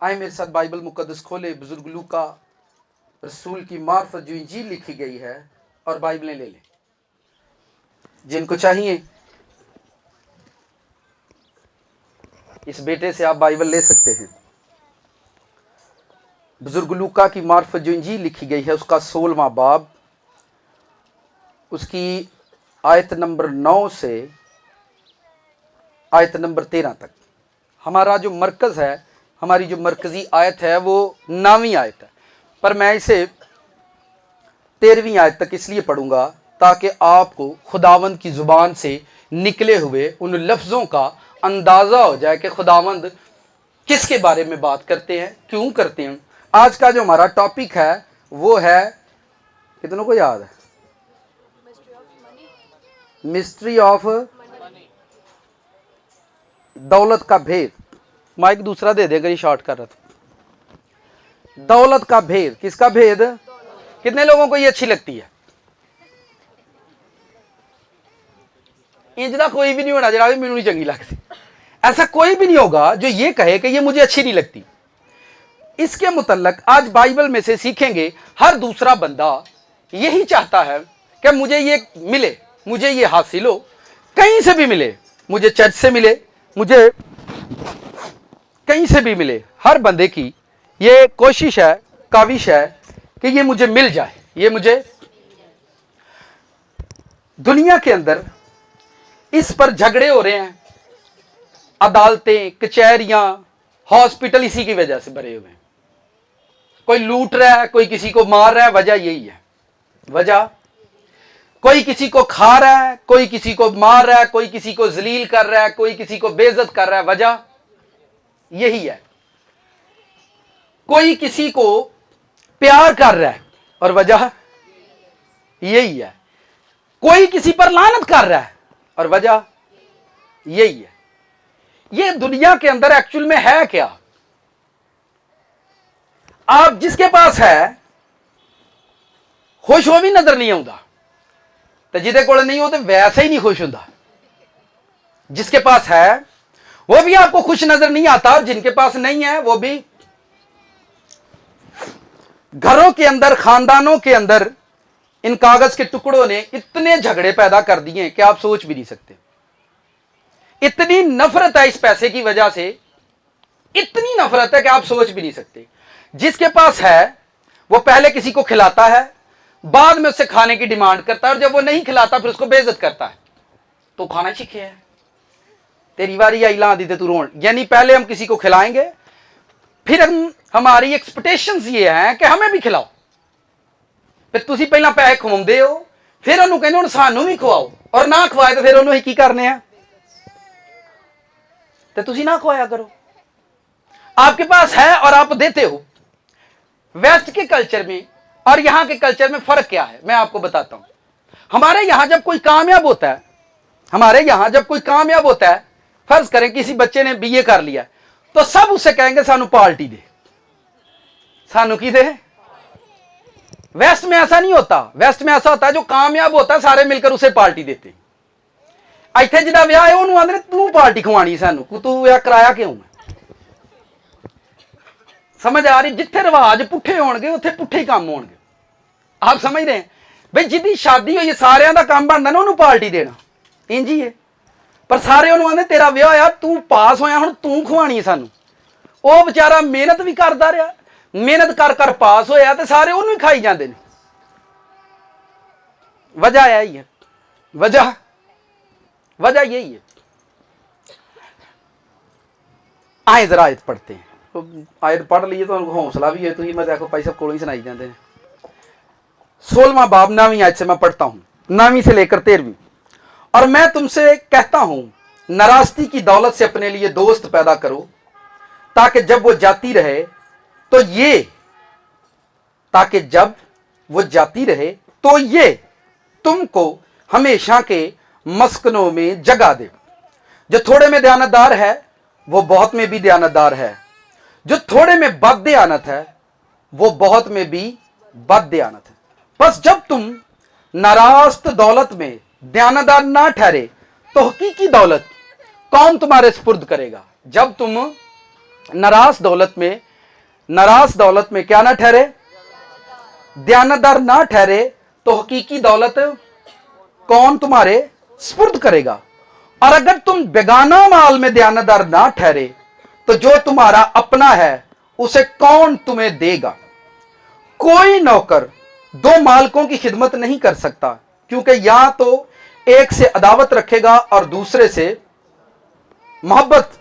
आए मेरे साथ बाइबल मुकद्दस खोले, बुजुर्ग लूका रसूल की मार्फत जो इंजील लिखी गई है और बाइबलें ले लें। जिनको चाहिए इस बेटे से आप बाइबल ले सकते हैं। बुजुर्ग लूका की मार्फत जो इंजील लिखी गई है उसका 16वां बाब, उसकी आयत नंबर 9 से आयत नंबर 13 तक। हमारा जो मरकज़ है, हमारी जो मरकज़ी आयत है वो 9वीं आयत है, पर मैं इसे 13वीं आयत तक इसलिए पढ़ूंगा ताकि आपको खुदावंद की ज़ुबान से निकले हुए उन लफ्ज़ों का अंदाज़ा हो जाए कि खुदावंद किसके बारे में बात करते हैं, क्यों करते हैं। आज का जो हमारा टॉपिक है वो है, कितनों को याद है? मिस्ट्री ऑफ दौलत का भेद। माइक दूसरा दे देगा, ये शॉर्ट कर रहा था। दौलत का भेद। किसका भेद? कितने लोगों को ये अच्छी लगती है? इंजना कोई भी नहीं होना जरा भी मैनू नहीं चंगी लगती। ऐसा कोई भी नहीं होगा जो ये कहे कि ये मुझे अच्छी नहीं लगती। इसके मुतल्लक आज बाइबल में से सीखेंगे। हर दूसरा बंदा यही चाहता है कि मुझे ये मिले, मुझे ये हासिल हो, कहीं से भी मिले, मुझे चर्च से मिले, मुझे कहीं से भी मिले। हर बंदे की ये कोशिश है, काविश है कि ये मुझे मिल जाए, ये मुझे। दुनिया के अंदर इस पर झगड़े हो रहे हैं। अदालतें, कचहरियां, हॉस्पिटल इसी की वजह से भरे हुए हैं। कोई लूट रहा है, कोई किसी को मार रहा है, वजह यही है। वजह, कोई किसी को खा रहा है, कोई किसी को मार रहा है, कोई किसी को जलील कर रहा है, कोई किसी को बेइज्जत कर रहा है, वजह यही है। कोई किसी को प्यार कर रहा है और वजह यही है। कोई किसी पर लानत कर रहा है और वजह यही है। ये दुनिया के अंदर एक्चुअल में है क्या? आप जिसके पास है खुश हो भी नजर नहीं आता, तो जिदे कोल नहीं हो तो वैसे ही नहीं खुश होता। जिसके पास है वो भी आपको खुश नजर नहीं आता, और जिनके पास नहीं है वो भी। घरों के अंदर, खानदानों के अंदर इन कागज के टुकड़ों ने इतने झगड़े पैदा कर दिए कि आप सोच भी नहीं सकते। इतनी नफरत है इस पैसे की वजह से, इतनी नफरत है कि आप सोच भी नहीं सकते। जिसके पास है वो पहले किसी को खिलाता है, बाद में उससे खाने की डिमांड करता है, और जब वो नहीं खिलाता फिर उसको बेइज्जत करता है। तो खाना सीखे है, तेरी बारी आई ला दी थे तू रोन। यानी पहले हम किसी को खिलाएंगे, फिर हमारी एक्सपेक्टेशंस ये हैं कि हमें भी खिलाओ। फिर तुसी पहला पैसे खवाउंदे हो, फिर उन्होंने कहने हुण सानू भी खवाओ, और ना खवाए तो फिर उन्होंने की करने हैं, तो तुसी ना खवाया करो। आपके पास है और आप देते हो। वेस्ट के कल्चर में और यहां के कल्चर में फर्क क्या है मैं आपको बताता हूं। हमारे यहां जब कोई कामयाब होता है, हमारे यहां जब कोई कामयाब होता है, फर्ज करें किसी बच्चे ने बीए कर लिया, तो सब उससे कहेंगे सानू पार्टी दे, सानू की दे। वेस्ट में ऐसा नहीं होता। वेस्ट में ऐसा होता है जो कामयाब होता है सारे मिलकर उसे पार्टी देते। इत्थे जिहदा विआह है उहनूं आंदे तू पार्टी खवाणी सानू, तू विआह कराया क्यों? समझ आ रही? जिथे रिवाज पुठे होणगे उत्थे पुठे ही काम होणगे। आप समझ रहे हैं भाई? जिहदी शादी होई सारियां दा काम बनदा ना, उहनूं पार्टी देना, इंज ही है। पर सारे उहनूं आंदे तेरा विआह होया, तू पास होया, हुण तू खवाणी सानू। ਉਹ बेचारा मेहनत भी करता रहा, मेहनत कर कर पास होया, तो सारे उन्होंने ही खाई जाते हैं। वजह यही है, वजह यही है। आए जरा आयत पढ़ते हैं। तो आयत पढ़ लीजिए तो हौसला भी है। तो मैं देखो भाई सब को ही सुनाई जाते हैं। 16वां बाब 9वीं आयत से मैं पढ़ता हूं, 9वीं से लेकर 13वीं। और मैं तुमसे कहता हूं, नाराजगी की दौलत से अपने लिए दोस्त पैदा करो, ताकि जब वो जाती रहे तो ये तुमको हमेशा के मस्कनों में जगा दे। जो थोड़े में दयानतदार है वो बहुत में भी दयानतदार है, जो थोड़े में बददयानत है वो बहुत में भी बददयानत है। बस जब तुम नारास्त दौलत में दयानतदार ना ठहरे तो हकीकी दौलत कौन तुम्हारे सुपुर्द करेगा? जब तुम नाराज दौलत में नाराज दौलत में क्या ना ठहरे, दयानतदार ना ठहरे, तो हकीकी दौलत कौन तुम्हारे स्पुर्द करेगा। और अगर तुम बेगाना माल में दयानतदार ना ठहरे, तो जो तुम्हारा अपना है उसे कौन तुम्हें देगा। कोई नौकर दो मालिकों की खिदमत नहीं कर सकता, क्योंकि या तो एक से अदावत रखेगा और दूसरे से मोहब्बत,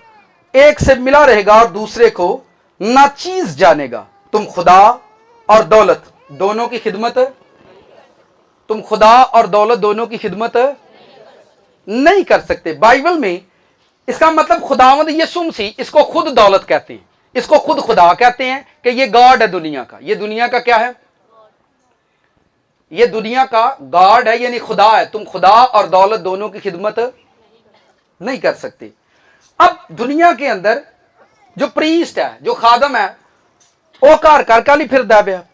एक से मिला रहेगा और दूसरे को नाचीज जानेगा। तुम खुदा और दौलत दोनों की खिदमत, तुम खुदा और दौलत दोनों की खिदमत नहीं कर सकते। बाइबल में इसका मतलब खुदावंद यीशु मसीह, इसको खुद दौलत कहते हैं, इसको खुद खुदा कहते हैं कि ये गॉड है दुनिया का। ये दुनिया का क्या है? ये दुनिया का गॉड है, यानी खुदा है। तुम खुदा और दौलत दोनों की खिदमत नहीं कर सकते। अब दुनिया के अंदर जो प्रीस्ट है, जो खादम है, वो कार कर काली फिर दा पिया।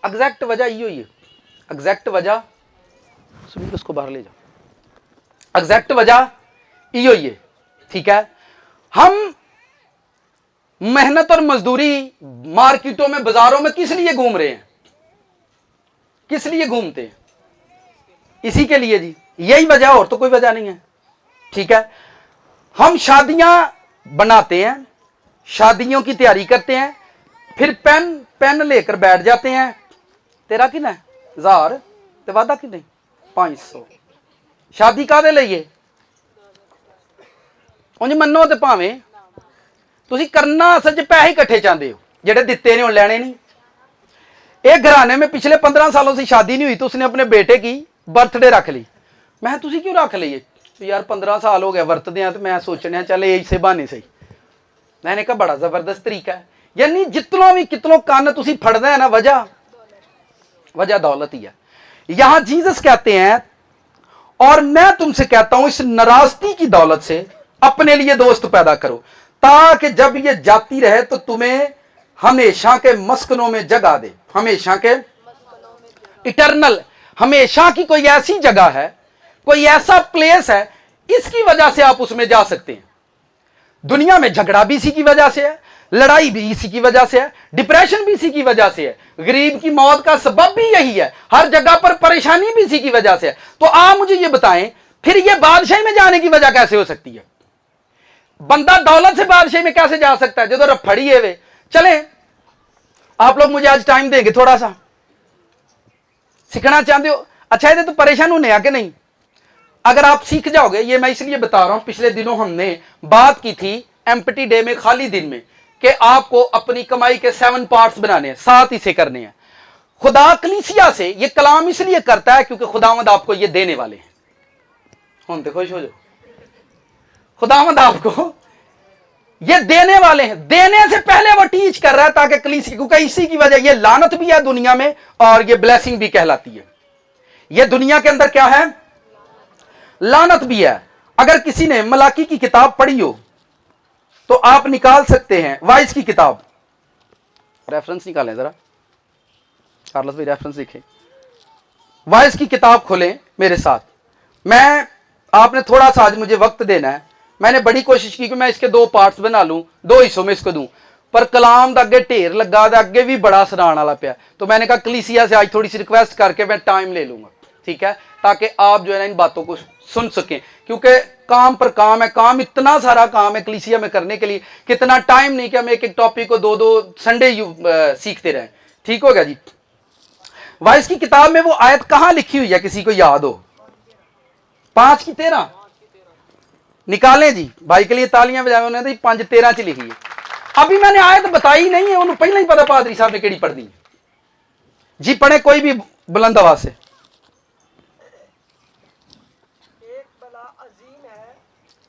एग्जैक्ट वजह यो ही है, एग्जैक्ट वजह सुनिए, उसको बाहर ले जाओ। एग्जैक्ट वजह यो ही है, ठीक है। हम मेहनत और मजदूरी मार्केटों में, बाजारों में किस लिए घूम रहे हैं? किस लिए घूमते हैं? इसी के लिए जी, यही वजह, और तो कोई वजह नहीं है, ठीक है। हम शादियां बनाते हैं, शादियों की तैयारी करते हैं, फिर पेन लेकर बैठ जाते हैं। तेरा कितना है? 1000 ते वादा कि नहीं 500। शादी कादे लिए? उंज मनो ते भावें तुसी करना असल च पैसे इकट्ठे चाहते हो, जेडे दिते ने लेने नहीं। एक घराने में पिछले 15 सालों से शादी नहीं हुई, तो उसने अपने बेटे की बर्थडे रख ली। मैं तुसी क्यों रख ली? तो यार 15 साल हो गया वरतदे हैं, तो मैं सोचने चल इसे बहाने सही। मैंने कहा बड़ा जबरदस्त तरीका है। यानी जितनों भी कितनों कान तुसी फड़ना है ना, वजह दौलत ही है। यहां जीसस कहते हैं, और मैं तुमसे कहता हूं इस नाराजगी की दौलत से अपने लिए दोस्त पैदा करो, ताकि जब ये जाती रहे तो तुम्हें हमेशा के मस्कनों में जगह दे। हमेशा के, इटर्नल, हमेशा की कोई ऐसी जगह है, कोई ऐसा प्लेस है, इसकी वजह से आप उसमें जा सकते हैं। दुनिया में झगड़ा भी इसी की वजह से है, लड़ाई भी इसी की वजह से है, डिप्रेशन भी इसी की वजह से है, गरीब की मौत का सबब भी यही है, हर जगह पर परेशानी भी इसी की वजह से है। तो आप मुझे ये बताएं, फिर ये बादशाही में जाने की वजह कैसे हो सकती है? बंदा दौलत से बादशाही में कैसे जा सकता है? जो तो रफड़ी है वे। चले, आप लोग मुझे आज टाइम देंगे, थोड़ा सा सीखना चाहते हो? अच्छा, ये तो परेशान होने आ के नहीं, अगर आप सीख जाओगे। ये मैं इसलिए बता रहा हूं, पिछले दिनों हमने बात की थी एम्प्टी डे में, खाली दिन में, कि आपको अपनी कमाई के 7 पार्ट्स बनाने हैं, 7 हिस्से करने हैं। खुदा कलीसिया से ये कलाम इसलिए करता है क्योंकि खुदावंद आपको ये देने वाले हैं। हम तो खुश हो जाओ, खुदावंद आपको ये देने वाले हैं। देने से पहले वो टीच कर रहा है, ताकि कलीसिया, क्योंकि इसी की वजह ये लानत भी है दुनिया में और ये ब्लेसिंग भी कहलाती है। ये दुनिया के अंदर क्या है? लानत भी है। अगर किसी ने मलाकी की किताब पढ़ी हो तो आप निकाल सकते हैं वाइज की किताब, रेफरेंस निकालें जरा, कार्लस भाई रेफरेंस लिखें। वाइज की किताब खोलें मेरे साथ। मैं, आपने थोड़ा सा आज मुझे वक्त देना है। मैंने बड़ी कोशिश की कि मैं इसके 2 पार्ट्स बना लूं, 2 हिस्सों में इसको दूं, पर कलाम दा अगे ढेर लगा, अगे भी बड़ा सराहन वाला पिया। तो मैंने कहा कलीसिया से आज थोड़ी सी रिक्वेस्ट करके मैं टाइम ले लूंगा, ठीक है, ताकि आप जो है ना इन बातों को सुन सकें, क्योंकि काम पर काम है, काम इतना सारा काम है कलीसिया में करने के लिए, कितना टाइम नहीं कि हम एक एक टॉपिक को 2-2 संडे सीखते रहें। ठीक हो गया जी। वाइस की किताब में वो आयत कहां लिखी हुई है, किसी को याद हो? 5 की 13 निकालें जी। भाई के लिए तालियां बजाएं, उन्होंने 5:13 च लिखी है। अभी मैंने आयत बताई नहीं है, उन्होंने पहले ही पता पादरी साहब ने केड़ी पढ़नी है जी। पढ़े कोई भी बुलंद आवाज से।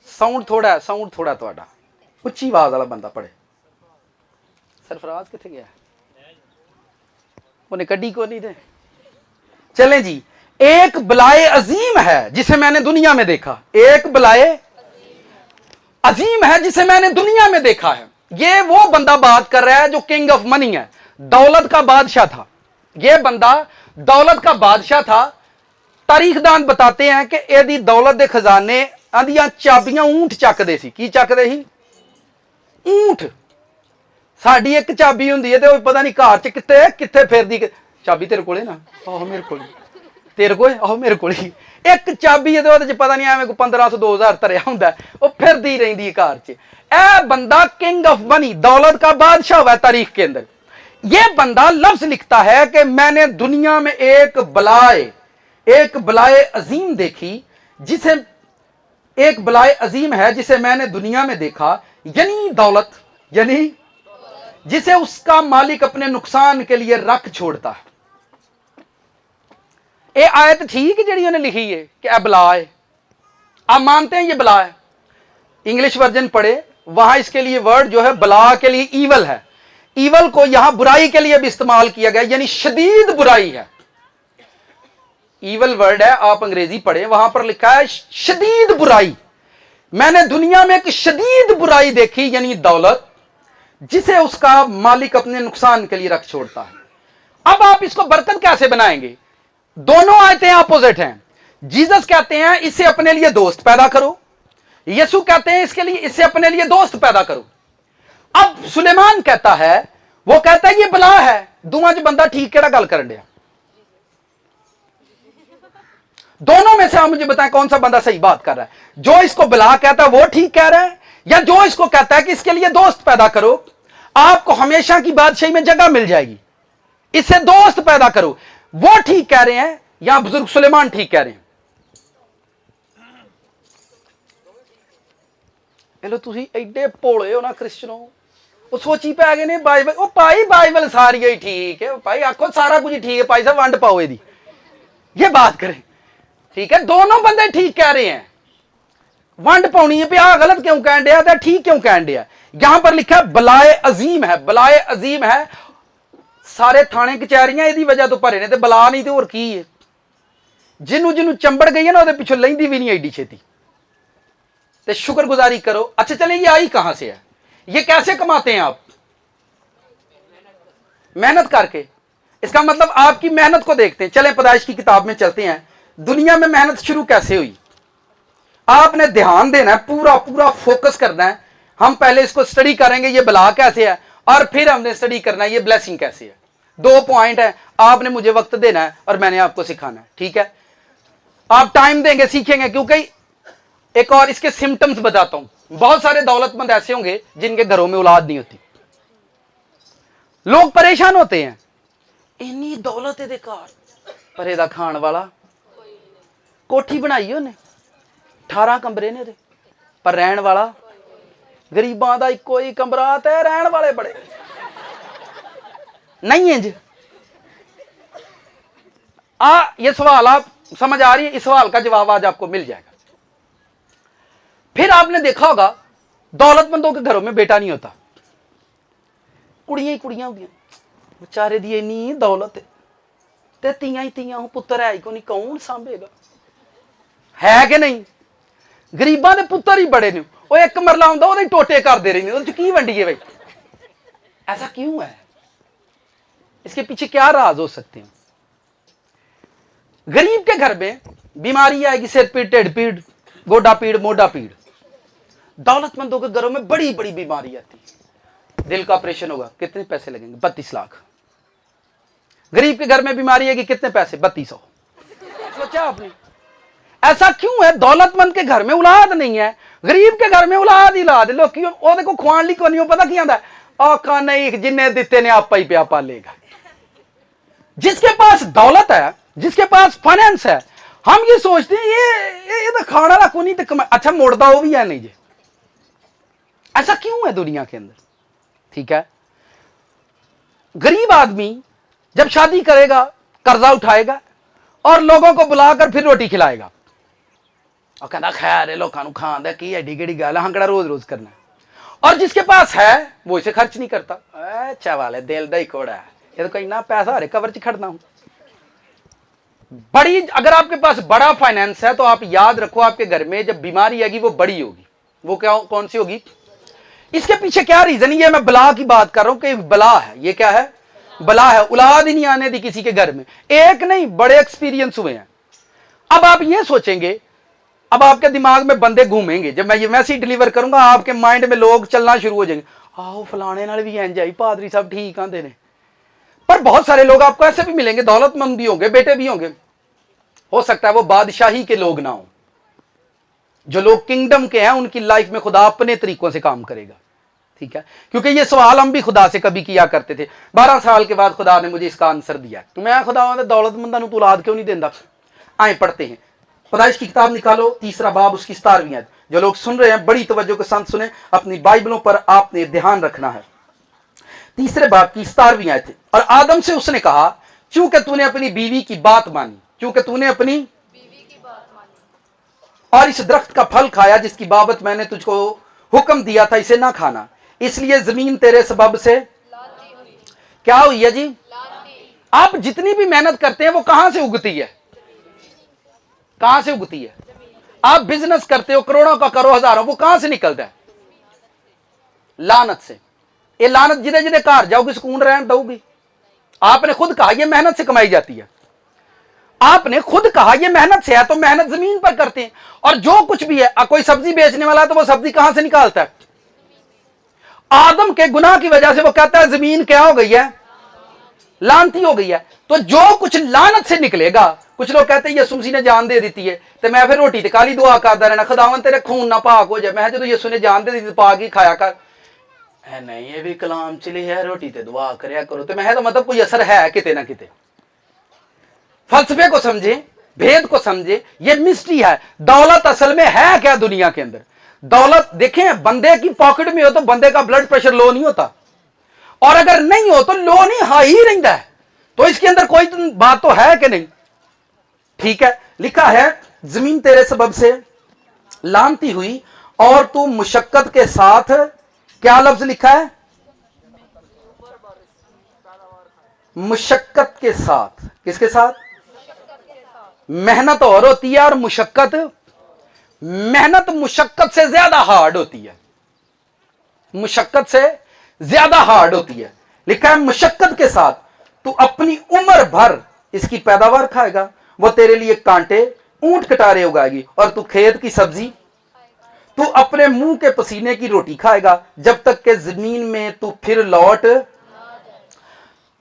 साउंड थोड़ा है, साउंड थोड़ा थोड़ा उच्ची आवाज वाला बंदा पढ़े। सरफराज किथे गया? उन्हें कड्डी को नहीं थे। चलें जी। एक बलाए अजीम है जिसे मैंने दुनिया में देखा। एक बलाए अजीम है जिसे मैंने दुनिया में देखा है। ये वो बंदा बात कर रहा है जो किंग ऑफ मनी है, दौलत का बादशाह था। ये बंदा दौलत का बादशाह था। तारीखदान बताते हैं कि एदी दौलत के खजाने आदियां चाबियां ऊंट चकदे सी। की चकदे ही? ऊंट साड़ी एक चाबी होंगी है, तो पता नहीं घर च कितने कितने फिरदी, चाबी तेरे को ना, आहो मेरे को, तेरे को आहो मेरे को, एक चाबी है तो पता नहीं एवं 1500 2000 तरया होंगे, वो फिरदी रही है घर च। ए बंदा किंग ऑफ मनी, दौलत का बादशाह हुआ है तारीख के अंदर। ये बंदा लफ्ज लिखता है कि मैंने दुनिया में एक बलाए अजीम देखी, जिसे एक बलाए अजीम है जिसे मैंने दुनिया में देखा, यानी दौलत, यानी जिसे उसका मालिक अपने नुकसान के लिए रख छोड़ता है। ये आयत ठीक जी उन्हें लिखी है कि बला है, आप मानते हैं ये बला है। इंग्लिश वर्जन पढ़े, वहां इसके लिए वर्ड जो है बला के लिए ईवल है, ईवल को यहां बुराई के लिए भी इस्तेमाल किया गया, यानी शदीद बुराई है, ईवल वर्ड है। आप अंग्रेजी पढ़े, वहां पर लिखा है शदीद बुराई। मैंने दुनिया में एक शदीद बुराई देखी, यानी दौलत, जिसे उसका मालिक अपने नुकसान के लिए रख छोड़ता है। अब आप इसको बरकत कैसे बनाएंगे? दोनों आयतें अपोजिट हैं। जीसस कहते हैं इसे अपने लिए दोस्त पैदा करो, यीशु कहते हैं इसके लिए इसे अपने लिए दोस्त पैदा करो। अब सुलेमान कहता है, वो कहता है ये बला है, दोवां च बंदा ठीक केड़ा गल करन दिया? दोनों में से आप मुझे बताएं कौन सा बंदा सही बात कर रहा है? जो इसको बला कहता है वो ठीक कह रहा है, या जो इसको कहता है कि इसके लिए दोस्त पैदा करो, आपको हमेशा की बादशाही में जगह मिल जाएगी, इससे दोस्त पैदा करो, वो ठीक कह रहे हैं या बुजुर्ग सुलेमान ठीक कह रहे हैं? लो तुसी एडे भोले हो ना क्रिश्चियनो, वो सोची पै गए ने बाइबल, ओ भाई बाइबल सारी ही ठीक है भाई, आखो सारा कुछ ठीक है भाई साहब, वंड पाओ यदि ये बात करें, ठीक है, दोनों बंदे ठीक कह रहे हैं, वंड पाउनी है पे आ गलत क्यों कह दिया था ठीक क्यों कह दिया? यहां पर लिखा है बलाए अजीम है, बलाए अजीम है, सारे थाने कचहरियां यदि वजह तो भरे ने, तो बला नहीं तो और की है? जिन्हों जिन्हों चंबड़ गई है ना, वो पिछों लेंदी भी नहीं एडी छेती, तो शुक्रगुजारी करो। अच्छा चले, ये आई कहां से है? ये कैसे कमाते हैं आप? मेहनत करके। इसका मतलब आपकी मेहनत को देखते हैं। चलें पैदाइश की किताब में चलते हैं, दुनिया में मेहनत शुरू कैसे हुई? आपने ध्यान देना है, पूरा पूरा फोकस करना है। हम पहले इसको स्टडी करेंगे ये बला कैसे है, और फिर हमने स्टडी करना है ये ब्लेसिंग कैसे है। 2 पॉइंट है, आपने मुझे वक्त देना है और मैंने आपको सिखाना है, ठीक है? आप टाइम देंगे, सीखेंगे, क्योंकि एक और इसके सिम्टम्स बताता हूं। बहुत सारे दौलतमंद ऐसे होंगे जिनके घरों में औलाद नहीं होती, लोग परेशान होते हैं, इन्नी दौलत है घर पर एदा खाण वाला, कोठी बनाई उन्हें 18 कमरे ने पर रहन वाला, गरीबां दा इक्को ही कमरा ते रहन वाले बड़े नहीं है जी। ये सवाल आप समझ आ रही है? इस सवाल का जवाब आज आपको मिल जाएगा। फिर आपने देखा होगा दौलतमंदों के घरों में बेटा नहीं होता, कुड़ियां ही कुड़ियां होंगी, बेचारे दी इन्नी दौलत है ते तियां ही तियां, पुत्र है ही को नहीं, कौन सांभेगा? है कि नहीं? गरीबां दे पुत्र ही बड़े ने, वो एक मरला हुंदा ओदे टोटे करदे रहिंदे, ओदे च की वंडिए भाई? ऐसा क्यों है? इसके पीछे क्या राज हो सकते हैं? गरीब के घर में बीमारी आएगी, सिर पीड़, ढिड पीड़, गोडा पीड़, मोढा पीड़। दौलतमंदों के घरों में बड़ी बड़ी बीमारी आती है, दिल का ऑपरेशन होगा, कितने पैसे लगेंगे? 32 लाख। गरीब के घर में बीमारी आएगी, कितने पैसे? 3200। सोचा आपने? ऐसा क्यों है? दौलतमंद के घर में औलाद नहीं है, गरीब के घर में औलाद ही औलाद। लोग देखो खुआन ली को नहीं पता की आंदा, आका नहीं जिन्हें दिते ने आपा ही प्या पालेगा। जिसके पास दौलत है, जिसके पास फाइनेंस है, हम ये सोचते हैं ये तो खाना वाला को नहीं तो अच्छा मोड़दा वो भी है नहीं जी। ऐसा क्यों है दुनिया के अंदर? ठीक है, गरीब आदमी जब शादी करेगा कर्जा उठाएगा और लोगों को बुलाकर फिर रोटी खिलाएगा और कहना खैर लोगों खान दे की एडी केड़ी गल, हाँ रोज रोज करना। और जिसके पास है वो इसे खर्च नहीं करता, अच्छा वाले दिल दा ही कोड़ा है, ये तो कहीं ना पैसा हरे कवर च खड़ना हूं। बड़ी, अगर आपके पास बड़ा फाइनेंस है तो आप याद रखो आपके घर में जब बीमारी आएगी वो बड़ी होगी। वो क्या, कौन सी होगी? इसके पीछे क्या रीजन? ये मैं बला की बात कर रहा हूं कि बला है। ये क्या है? बला है। औलाद ही नहीं आने दी किसी के घर में, एक नहीं बड़े एक्सपीरियंस हुए हैं। अब आप ये सोचेंगे अब आपके दिमाग में बंदे घूमेंगे, जब मैं ये मैसेज डिलीवर करूंगा आपके माइंड में लोग चलना शुरू हो जाएंगे, आओ फलाने नाल भी इंज आई, पादरी साहब ठीक आंदे ने। पर बहुत सारे लोग आपको ऐसे भी मिलेंगे, दौलतमंद भी होंगे, बेटे भी होंगे, हो सकता है वो बादशाही के लोग ना हो। जो लोग किंगडम के हैं उनकी लाइफ में खुदा अपने तरीकों से काम करेगा, ठीक है। क्योंकि ये सवाल हम भी खुदा से कभी किया करते थे। 12 साल के बाद खुदा ने मुझे इसका आंसर दिया, तो मैं खुदा दौलतमंदा तू औलाद क्यों नहीं देता। आए पढ़ते हैं, पैदाइश की किताब निकालो, 3 बाब उसकी 17वीं आयत। जो लोग सुन रहे हैं बड़ी तवज्जो के साथ सुने, अपनी बाइबलों पर आपने ध्यान रखना है। 3 बाब की 17वीं आयत। और आदम से उसने कहा, चूंकि तूने अपनी बीवी की बात मानी, चूंकि तूने अपनी बीवी की बात मानी और इस दरख्त का फल खाया जिसकी बाबत मैंने तुझको हुक्म दिया था इसे ना खाना, इसलिए जमीन तेरे सबब से लाती हुई। क्या हुई है जी? लाती। आप जितनी भी मेहनत करते हैं वो कहां से उगती है? कहां से उगती है? आप बिजनेस करते हो, करोड़ों का करो, हजारों, वो कहां से निकलता है? लानत से। ये लानत जिधे जिधे घर जाओगी सुकून रहन दोगी? आपने खुद कहा यह मेहनत से कमाई जाती है, आपने खुद कहा यह मेहनत से है, तो मेहनत जमीन पर करते हैं। और जो कुछ भी है, कोई सब्जी बेचने वाला है तो वो सब्जी कहां से निकालता है? आदम के गुनाह की वजह से वो कहता है जमीन क्या हो गई है? लानती हो गई है। तो जो कुछ लानत से निकलेगा, कुछ लोग कहते हैं यसु मसीह ने जान दे दी है, तो मैं फिर रोटी ते काली दुआ करता रहना, खुदावन तेरे खून ना पाक हो जाए। मैं जो यसु ने जान दे दी पाक ही खाया कर। नहीं ये भी कलाम चली है, रोटी ते दुआ करया करो, तो मैं तो मतलब कोई असर है किते ना किते। फलसफे को समझे, भेद को समझे, ये मिस्ट्री है। दौलत असल में है क्या दुनिया के अंदर? दौलत देखें, बंदे की पॉकेट में हो तो बंदे का ब्लड प्रेशर लो नहीं होता, और अगर नहीं हो तो लो नहीं हाई ही रहता है। तो इसके अंदर कोई बात तो है कि नहीं? ठीक है, लिखा है जमीन तेरे सबब से लानती हुई और तू मुशक्कत के साथ, क्या लफ्ज लिखा है? मुशक्कत के साथ। किसके साथ? मेहनत और होती है और मुशक्कत, मेहनत मुशक्कत से ज्यादा हार्ड होती है, मुशक्कत से ज्यादा हार्ड होती है। लिखा है मुशक्कत के साथ तू अपनी उम्र भर इसकी पैदावार खाएगा, वो तेरे लिए कांटे ऊंट कटारे उगाएगी और तू खेत की सब्जी, तू अपने मुंह के पसीने की रोटी खाएगा जब तक के जमीन में तू फिर लौट।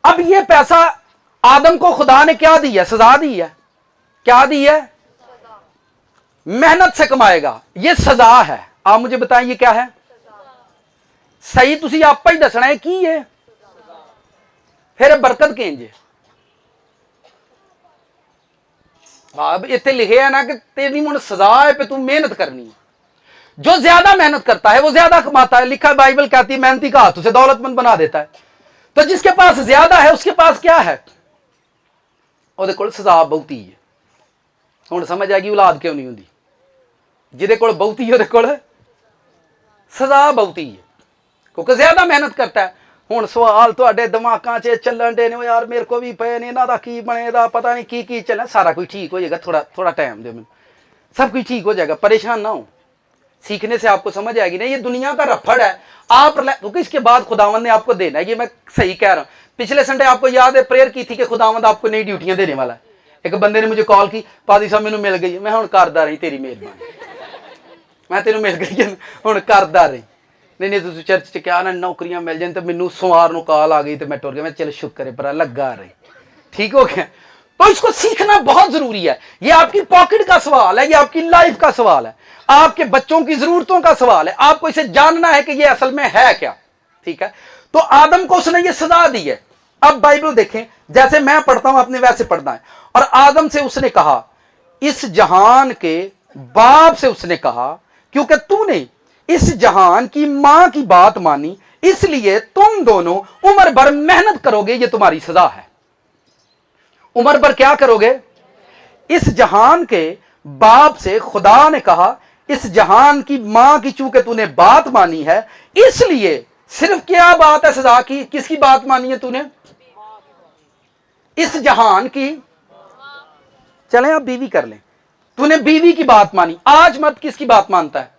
अब ये पैसा आदम को खुदा ने क्या दी है? सजा दी है। क्या दी है? मेहनत से कमाएगा, ये सजा है। आप मुझे बताएं ये क्या है? सही तुसी आप ही दसना है की है, फिर बरकत केंजे। अब इतने लिखे है ना कि तेरी मुझे सजा है पे तू मेहनत करनी है। जो ज्यादा मेहनत करता है वो ज्यादा कमाता है। लिखा है बाइबल कहती है मेहनती का हाथ उसे दौलतमंद बना देता है। तो जिसके पास ज्यादा है उसके पास क्या है? ਉਹਦੇ ਕੋਲ सजा बहुती है। हुण समझ आएगी औलाद क्यों नहीं होंगी? जिहदे कोल बहुती है ਉਹਦੇ ਕੋਲ सजा बहुती है, क्योंकि ज्यादा मेहनत करता है। हुण सवाल तुहाडे दिमागां 'च ਚੱਲਣ ਦੇ ने, यार मेरे को भी पे ने, इन्हां दा की बनेगा, पता नहीं की चलना। सारा कुछ ठीक हो जाएगा, थोड़ा थोड़ा टाइम दो, सब कुछ ठीक हो जाएगा, परेशान ना हो। सीखने से आपको समझ आएगी ना ये दुनिया का रफड़ है। आप क्योंकि इसके बाद खुदावंद ने आपको देना है, ये मैं सही कह रहा हूँ। पिछले संडे आपको याद है प्रेयर की थी कि खुदावंद आपको नई ड्यूटियां देने वाला है। एक बंदे ने मुझे कॉल की, पादी साहब मैनू मिल गई। मैं हुण करदा रही, तेरी मेहरबानी, मैं तेनू मिल गई हुण करदा रही। नहीं तुम चर्च च क्या ना नौकरियां मिल जाए, तो मैनू सोमवार को कॉल आ गई तो मैं टुर गया। मैं चल शुक्र है पर लगा रही, ठीक हो गया। तो इसको सीखना बहुत जरूरी है। ये आपकी पॉकेट का सवाल है, ये आपकी लाइफ का सवाल है, आपके बच्चों की जरूरतों का सवाल है। आपको इसे जानना है कि ये असल में है क्या, ठीक है। तो आदम को उसने ये सजा दी है। अब बाइबल देखें, जैसे मैं पढ़ता हूं आपने वैसे पढ़ना है। और आदम से उसने कहा, इस जहान के बाप से उसने कहा, क्योंकि तूने इस जहान की मां की बात मानी, इसलिए तुम दोनों उम्र भर मेहनत करोगे, ये तुम्हारी सजा है। उम्र भर क्या करोगे? इस जहान के बाप से खुदा ने कहा, इस जहान की मां की चूंकि तूने बात मानी है, इसलिए सिर्फ क्या बात है सजा की? किसकी बात मानी है तूने? इस जहान की, चलें आप बीवी कर लें, तूने बीवी की बात मानी। आज मत किसकी बात मानता है?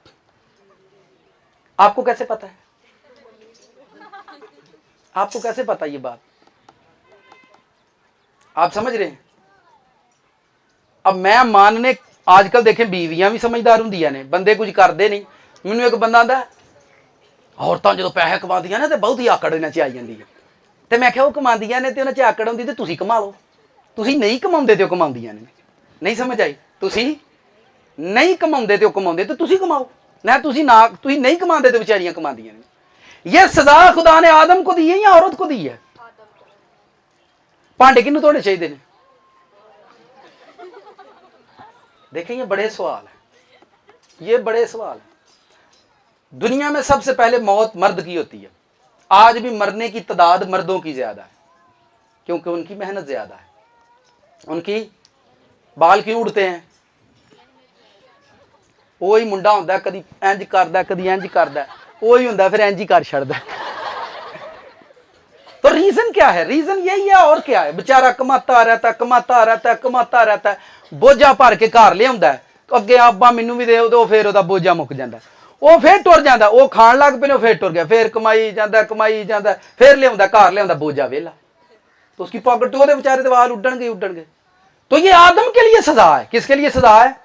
आपको कैसे पता है? आपको कैसे पता ये बात? आप समझ रहे हैं? अब मैं मानने आजकल देखें बीवियां भी समझदार होंदियां ने, बंदे कुछ करते नहीं। मैनू एक बंदा आंदा औरतां जो पैसे कमांदियां ने तो बहुत ही आकड़ इन्हां च आई जाती है। तो मैं क्या वो कमांदियां ने तो उन्हां च आकड़ होंदी तो तुसीं कमा लो, तुसीं नहीं कमाउंदे तो कमांदियां ने। नहीं समझ आई? तुसीं नहीं कमाउंदे तो कमाउंदे तो तुसीं कमाओ ना, तुसीं नहीं कमांदे तो बेचारियां कमांदियां ने। ये सजा खुदा ने आदम को दी है या औरत को दी है? भांडे किन्नू धोने चाहिए ने? देखें ये बड़े सवाल है, ये बड़े सवाल है। दुनिया में सबसे पहले मौत मर्द की होती है। आज भी मरने की तादाद मर्दों की ज्यादा है, क्योंकि उनकी मेहनत ज्यादा है। उनकी बाल क्यों उड़ते हैं? वही मुंडा होंदा कदी इंज करदा कदी इंज करदा, वही होंदा फिर इंज ही कर छड़दा। तो रीजन क्या है? रीजन यही है, और क्या है? बेचारा कमाता रहता कमाता रहता कमाता रहता है, बोझा भर के घर लिया तो अगे आबा मैनू भी दे दो, फिर वह बोझा मुक जाता, वो फिर टुर जाता, वो खाण लग पे फिर टुर गया, फिर कमाई जाता फिर लिया घर लिया बोझा वेला, तो उसकी पॉकेट तो बेचारे तो वाल उड्डन गए। तो ये आदम के लिए सजा है। किसके लिए सजा है?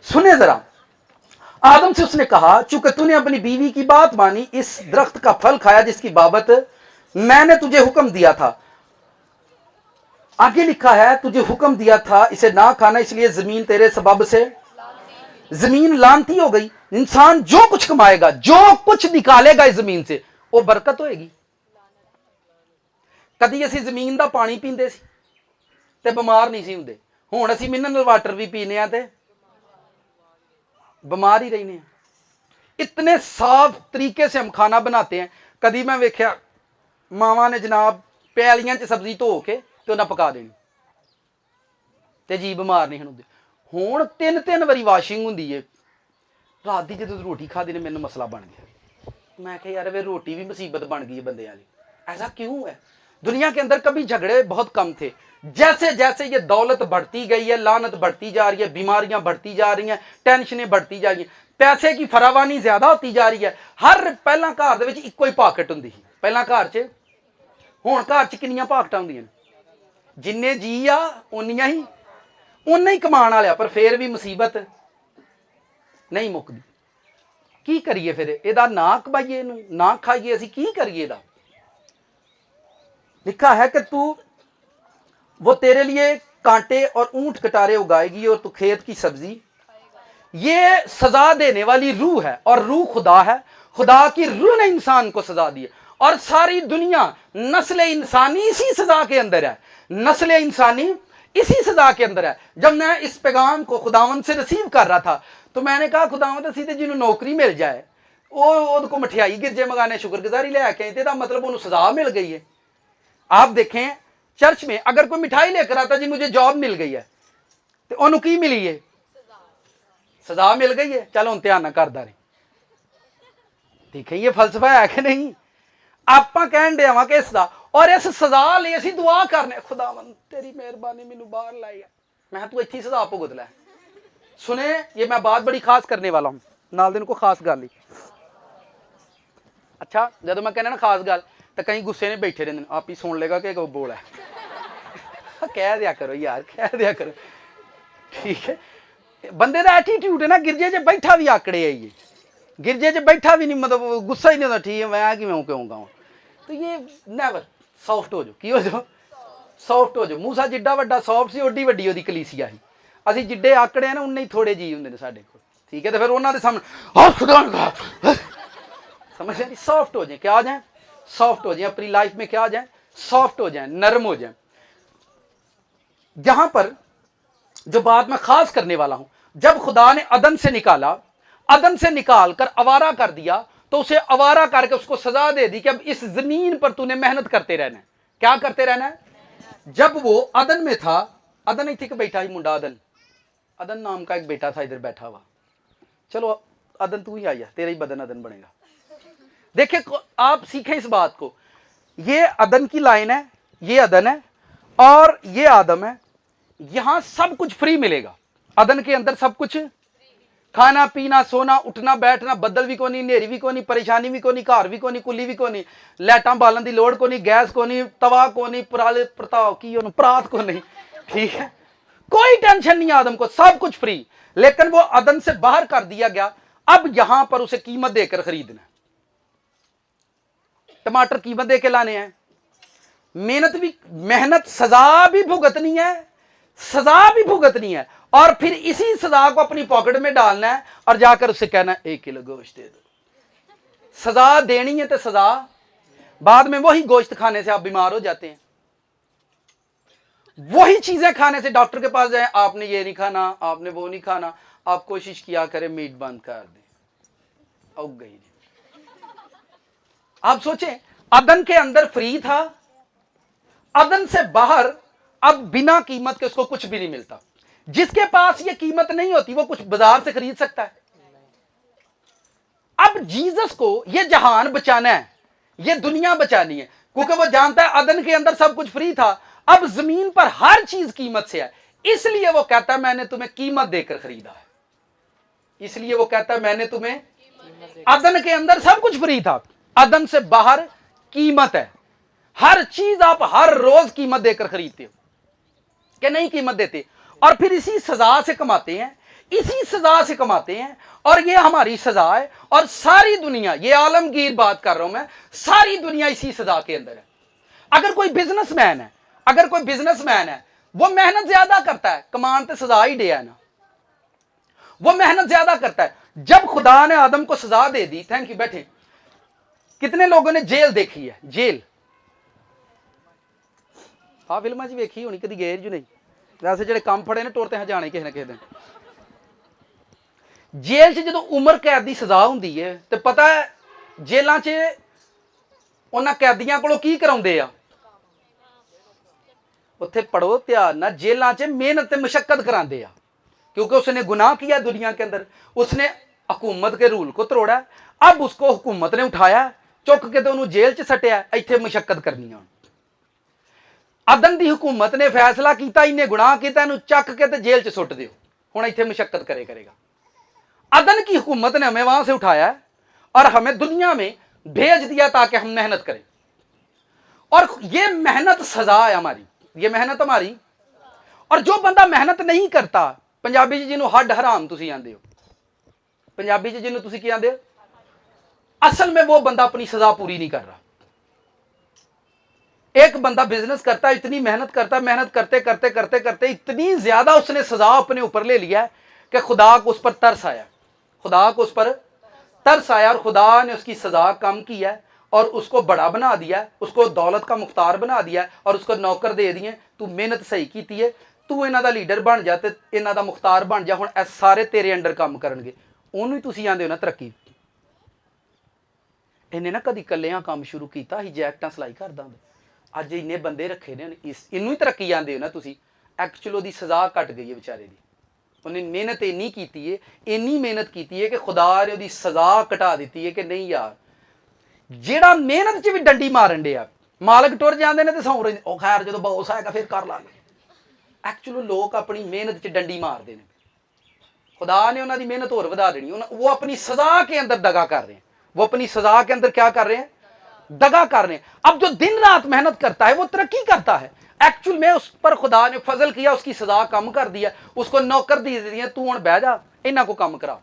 सुने जरा, आदम से उसने कहा चूंकि तूने अपनी बीवी की बात मानी, इस दरख्त का फल खाया जिसकी बाबत मैंने तुझे हुक्म दिया था। आगे लिखा है तुझे हुक्म दिया था इसे ना खाना, इसलिए जमीन तेरे सबब से जमीन लानती हो गई। इंसान जो कुछ कमाएगा, जो कुछ निकालेगा इस जमीन से, वो बरकत होएगी। कदी असी जमीन का पानी पींदे सी ते बीमार नहीं सी हुंदे, हुण असी मिनरल वाटर भी पीने आ ते बीमार ही रहने। इतने साफ तरीके से हम खाना बनाते हैं। कदी मैं वेख्या मावां ने जनाब पैलियां च सब्जी धो के ते उन्हें पका देनी ते जी बीमार नहीं होंदे। हुण 3-3 वारी वाशिंग हुंदी है। रात की जो रोटी खादी ने मैनू मसला बन गया। मैं कहा यार वे रोटी भी मुसीबत बन गई है बंदे वाली। ऐसा क्यों है? दुनिया के अंदर कभी झगड़े बहुत कम थे। जैसे जैसे ये दौलत बढ़ती गई है, लानत बढ़ती जा रही है, बीमारियां बढ़ती जा रही हैं, टेंशनें बढ़ती जा रही हैं, पैसे की फरावानी ज्यादा होती जा रही है। हर पहला घर दे विच इक्को ही पाकेट हुंदी सी। पहला घर च, हुण घर च कितनियां पाकटां हुंदियां? जिन्ने जी आ उन्नियां ही, उन्ना ही कमाण वाले, पर फिर भी मुसीबत नहीं मुकदी। की करिए फिर? इहदा ना कमाइए, ना खाइए, असीं की करिए इहदा? लिखा है कि तू वो तेरे लिए कांटे और ऊंट कटारे उगाएगी और तू खेत की सब्जी। ये सजा देने वाली रूह है, और रूह खुदा है। खुदा की रूह ने इंसान को सजा दी है, और सारी दुनिया नस्ल इंसानी इसी सजा के अंदर है। नस्ल इंसानी इसी सजा के अंदर है। जब मैं इस पैगाम को खुदावंद से रिसीव कर रहा था तो मैंने कहा खुदावंद असीं ते जिन्होंने नौकरी मिल जाए वो मठियाई गिरजे मंगाने शुक्रगुजारी लैके आए, मतलब उन्होंने सजा मिल गई है। आप देखें चर्च में अगर कोई मिठाई लेकर आता जी मुझे जॉब मिल गई है, तो उन्होंने की मिली है? सजा मिल गई है। चलो हम ध्यान ना करदा रहे। ठीक है, ये फलसफा है कि नहीं? आपां कहण दे आवां कि सजा, और इस सजा लिए असीं दुआ करने खुदावंद तेरी मेहरबानी मैनू बाहर लाई है, मैं तू इत्थे सजा भुगत लै। सुने, ये मैं बात बड़ी खास करने वाला हूं, नाल दिन को खास गल ही। अच्छा, जब मैं कहना ना खास गल तो कहीं गुस्से ने बैठे रहते, आप ही सुन लेगा कि बोल है। कह दिया करो यार, कह दिया करो। ठीक है, बंदे का एटीट्यूड है ना, गिरजे च बैठा भी आकड़े आइए, गिरजे च बैठा भी नहीं, मतलब गुस्सा ही नहीं होता। ठीक है, मैं कि मैं क्यों गाऊँ? तो ये नैवर सॉफ्ट हो जाओ। की हो जाओ? सॉफ्ट हो जाओ। मूसा जिड्डा वड्डा सॉफ्ट सी, ओडी वड्डी ओदी कलीसिया ही। ਅਸੀਂ जिड्डे आकड़े हैं ना, उन्ने ही थोड़े जी होंगे साढ़े को। ठीक है, तो फिर उन्होंने सामने समझ नहीं, सॉफ्ट हो जाए। क्या आ जाए? सॉफ्ट हो जाए। अपनी लाइफ में क्या आ जाए? सॉफ्ट हो जाए, नरम हो जाए। यहां पर जो बात मैं खास करने वाला हूं, जब खुदा ने अदन से निकाला, अदन से निकाल कर आवारा कर दिया, तो उसे आवारा करके उसको सजा दे दी कि अब इस जमीन पर तूने मेहनत करते रहना है। क्या करते रहना है? जब वो अदन में था, अदन इतने के बैठा ही मुंडा, अदन नाम का एक बेटा था इधर बैठा हुआ। चलो अदन तू ही आया, तेरा ही बदन अदन बनेगा। देखिए आप सीखें इस बात को, ये अदन की लाइन है, ये अदन है और ये आदम है। यहां सब कुछ फ्री मिलेगा। अदन के अंदर सब कुछ, खाना पीना सोना उठना बैठना, बदल भी कोनी, नेरी भी कोनी, परेशानी भी कोनी, घर भी कोनी, कुली भी कोनी, लाइटां बालन की लोड़ कोनी, गैस कोनी, तवा कोनी, पराले प्रताव की परात को नहीं। ठीक है, कोई टेंशन नहीं आदम को, सब कुछ फ्री। लेकिन वो अदन से बाहर कर दिया गया, अब यहां पर उसे कीमत देकर खरीदना है। टमाटर कीमत देकर लाने हैं, मेहनत सजा भी भुगतनी है, सजा भी भुगतनी है, और फिर इसी सजा को अपनी पॉकेट में डालना है और जाकर उससे कहना है 1 किलो गोश्त दे दो। सजा देनी है तो सजा, बाद में वही गोश्त खाने से आप बीमार हो जाते हैं। वही चीजें खाने से डॉक्टर के पास जाए, आपने ये नहीं खाना, आपने वो नहीं खाना, आप कोशिश किया करें मीट बंद कर दें, उग गई। आप सोचें, अदन के अंदर फ्री था, अदन से बाहर अब बिना कीमत के उसको कुछ भी नहीं मिलता। जिसके पास ये कीमत नहीं होती वो कुछ बाजार से खरीद सकता है। अब जीसस को ये जहान बचाना है, ये दुनिया बचानी है, क्योंकि वो जानता है अदन के अंदर सब कुछ फ्री था, अब जमीन पर हर चीज कीमत से है। इसलिए वो कहता है मैंने तुम्हें कीमत देकर खरीदा है। इसलिए वो कहता है मैंने तुम्हें, अदन के अंदर सब कुछ फ्री था, अदन से बाहर कीमत है। हर चीज आप हर रोज कीमत देकर खरीदते हो कि नहीं कीमत देते, और फिर इसी सजा से कमाते हैं, इसी सजा से कमाते हैं, और ये हमारी सजा है। और सारी दुनिया, ये आलमगीर बात कर रहा हूं मैं, सारी दुनिया इसी सजा के अंदर है। अगर कोई बिजनेसमैन है, अगर कोई बिजनेसमैन है, वो मेहनत ज्यादा करता है, कमान तो सजा ही दिया है ना, वो मेहनत ज्यादा करता है। जब खुदा ने आदम को सजा दे दी, थैंक यू, बैठे, कितने लोगों ने जेल देखी है? जेल हाँ फिल्म च वेखी होनी, कभी गए जो नहीं, वैसे जो काम फड़े ने टुरते हैं जाने किसी न किसी दिन। जेल च जो उम्र कैद की सजा होंगी है, तो पता है जेलों च उन्होंने कैदियों को की कराते आ, उत्थे पढ़ो ध्यान ना, जेलों च मेहनत मशक्कत कराते आ, क्योंकि उसने गुनाह किया दुनिया के अंदर, उसने हुकूमत के रूल को तोड़ा। अब उसको हुकूमत ने उठाया, चुक के तो उन्होंने जेल च सटिया, इत्थे मशक्कत करनी है। अदन की हुकूमत ने फैसला किया, इन्हें गुनाह किया, इन्हू चक के तो जेल च सुट दो, हुण इत्थे मशक्कत करेगा। अदन की हुकूमत ने हमें वहां से उठाया और हमें दुनिया में भेज दिया ताकि हम मेहनत करें, और ये मेहनत सजा है हमारी, ये मेहनत हमारी। और जो बंदा मेहनत नहीं करता, पंजाबी च जिन्हों हड हराम तुसीं आंदे हो, पंजाबी च जिन्हों तुसीं की आंदे हो, असल में वो बंदा अपनी सजा पूरी नहीं कर रहा। एक बंदा बिजनेस करता है, इतनी मेहनत करता है, मेहनत करते करते करते करते इतनी ज्यादा उसने सजा अपने ऊपर ले लिया कि खुदा को उस पर तरस आया, खुदा को उस पर तरस आया, और खुदा ने उसकी सजा कम की है और उसको बड़ा बना दिया, उसको दौलत का मुख्तार बना दिया और उसको नौकर दे दिए, तू मेहनत सही की है, तू इन्हां दा लीडर बन जा, ते इन्हां दा मुख्तार बन जा, हुण ए सारे तेरे अंडर काम करनगे। उन्होंने तुसीं आंदे हो ना तरक्की। इन्हें ना कदी कल्लियां काम शुरू किया ही, जैकटां सिलाई करदा हुंदा, अज इन्ने बंदे रखे ने, इस इनू ही तरक्की आंदे हो ना तुसीं। एक्चुअल ओहदी सजा घट गई है बेचारे की, उन्हें मेहनत इन्नी की है, इन्नी मेहनत की है कि खुदा ने उसकी सजा घटा दी है कि नहीं यार, जेड़ा मेहनत च भी डंडी मारन दिया, मालक टुर जाते हैं तो सौ रहे, खैर जो बॉस आएगा फिर कर लांगे। एक्चुअल लोग अपनी मेहनत च डंडी मारते हैं, खुदा ने उन्होंने मेहनत होर वधा देनी, वो अपनी सजा के अंदर दगा कर रहे हैं, वो अपनी सजा के अंदर क्या कर रहे हैं? दगा कर रहे हैं। अब जो दिन रात मेहनत करता है वो तरक्की करता है। एक्चुअल में उस पर खुदा ने फजल किया, उसकी सजा कम कर दिया, उसको नौकर दे दिया, तू हुण बह जा, इन्हां को काम करा।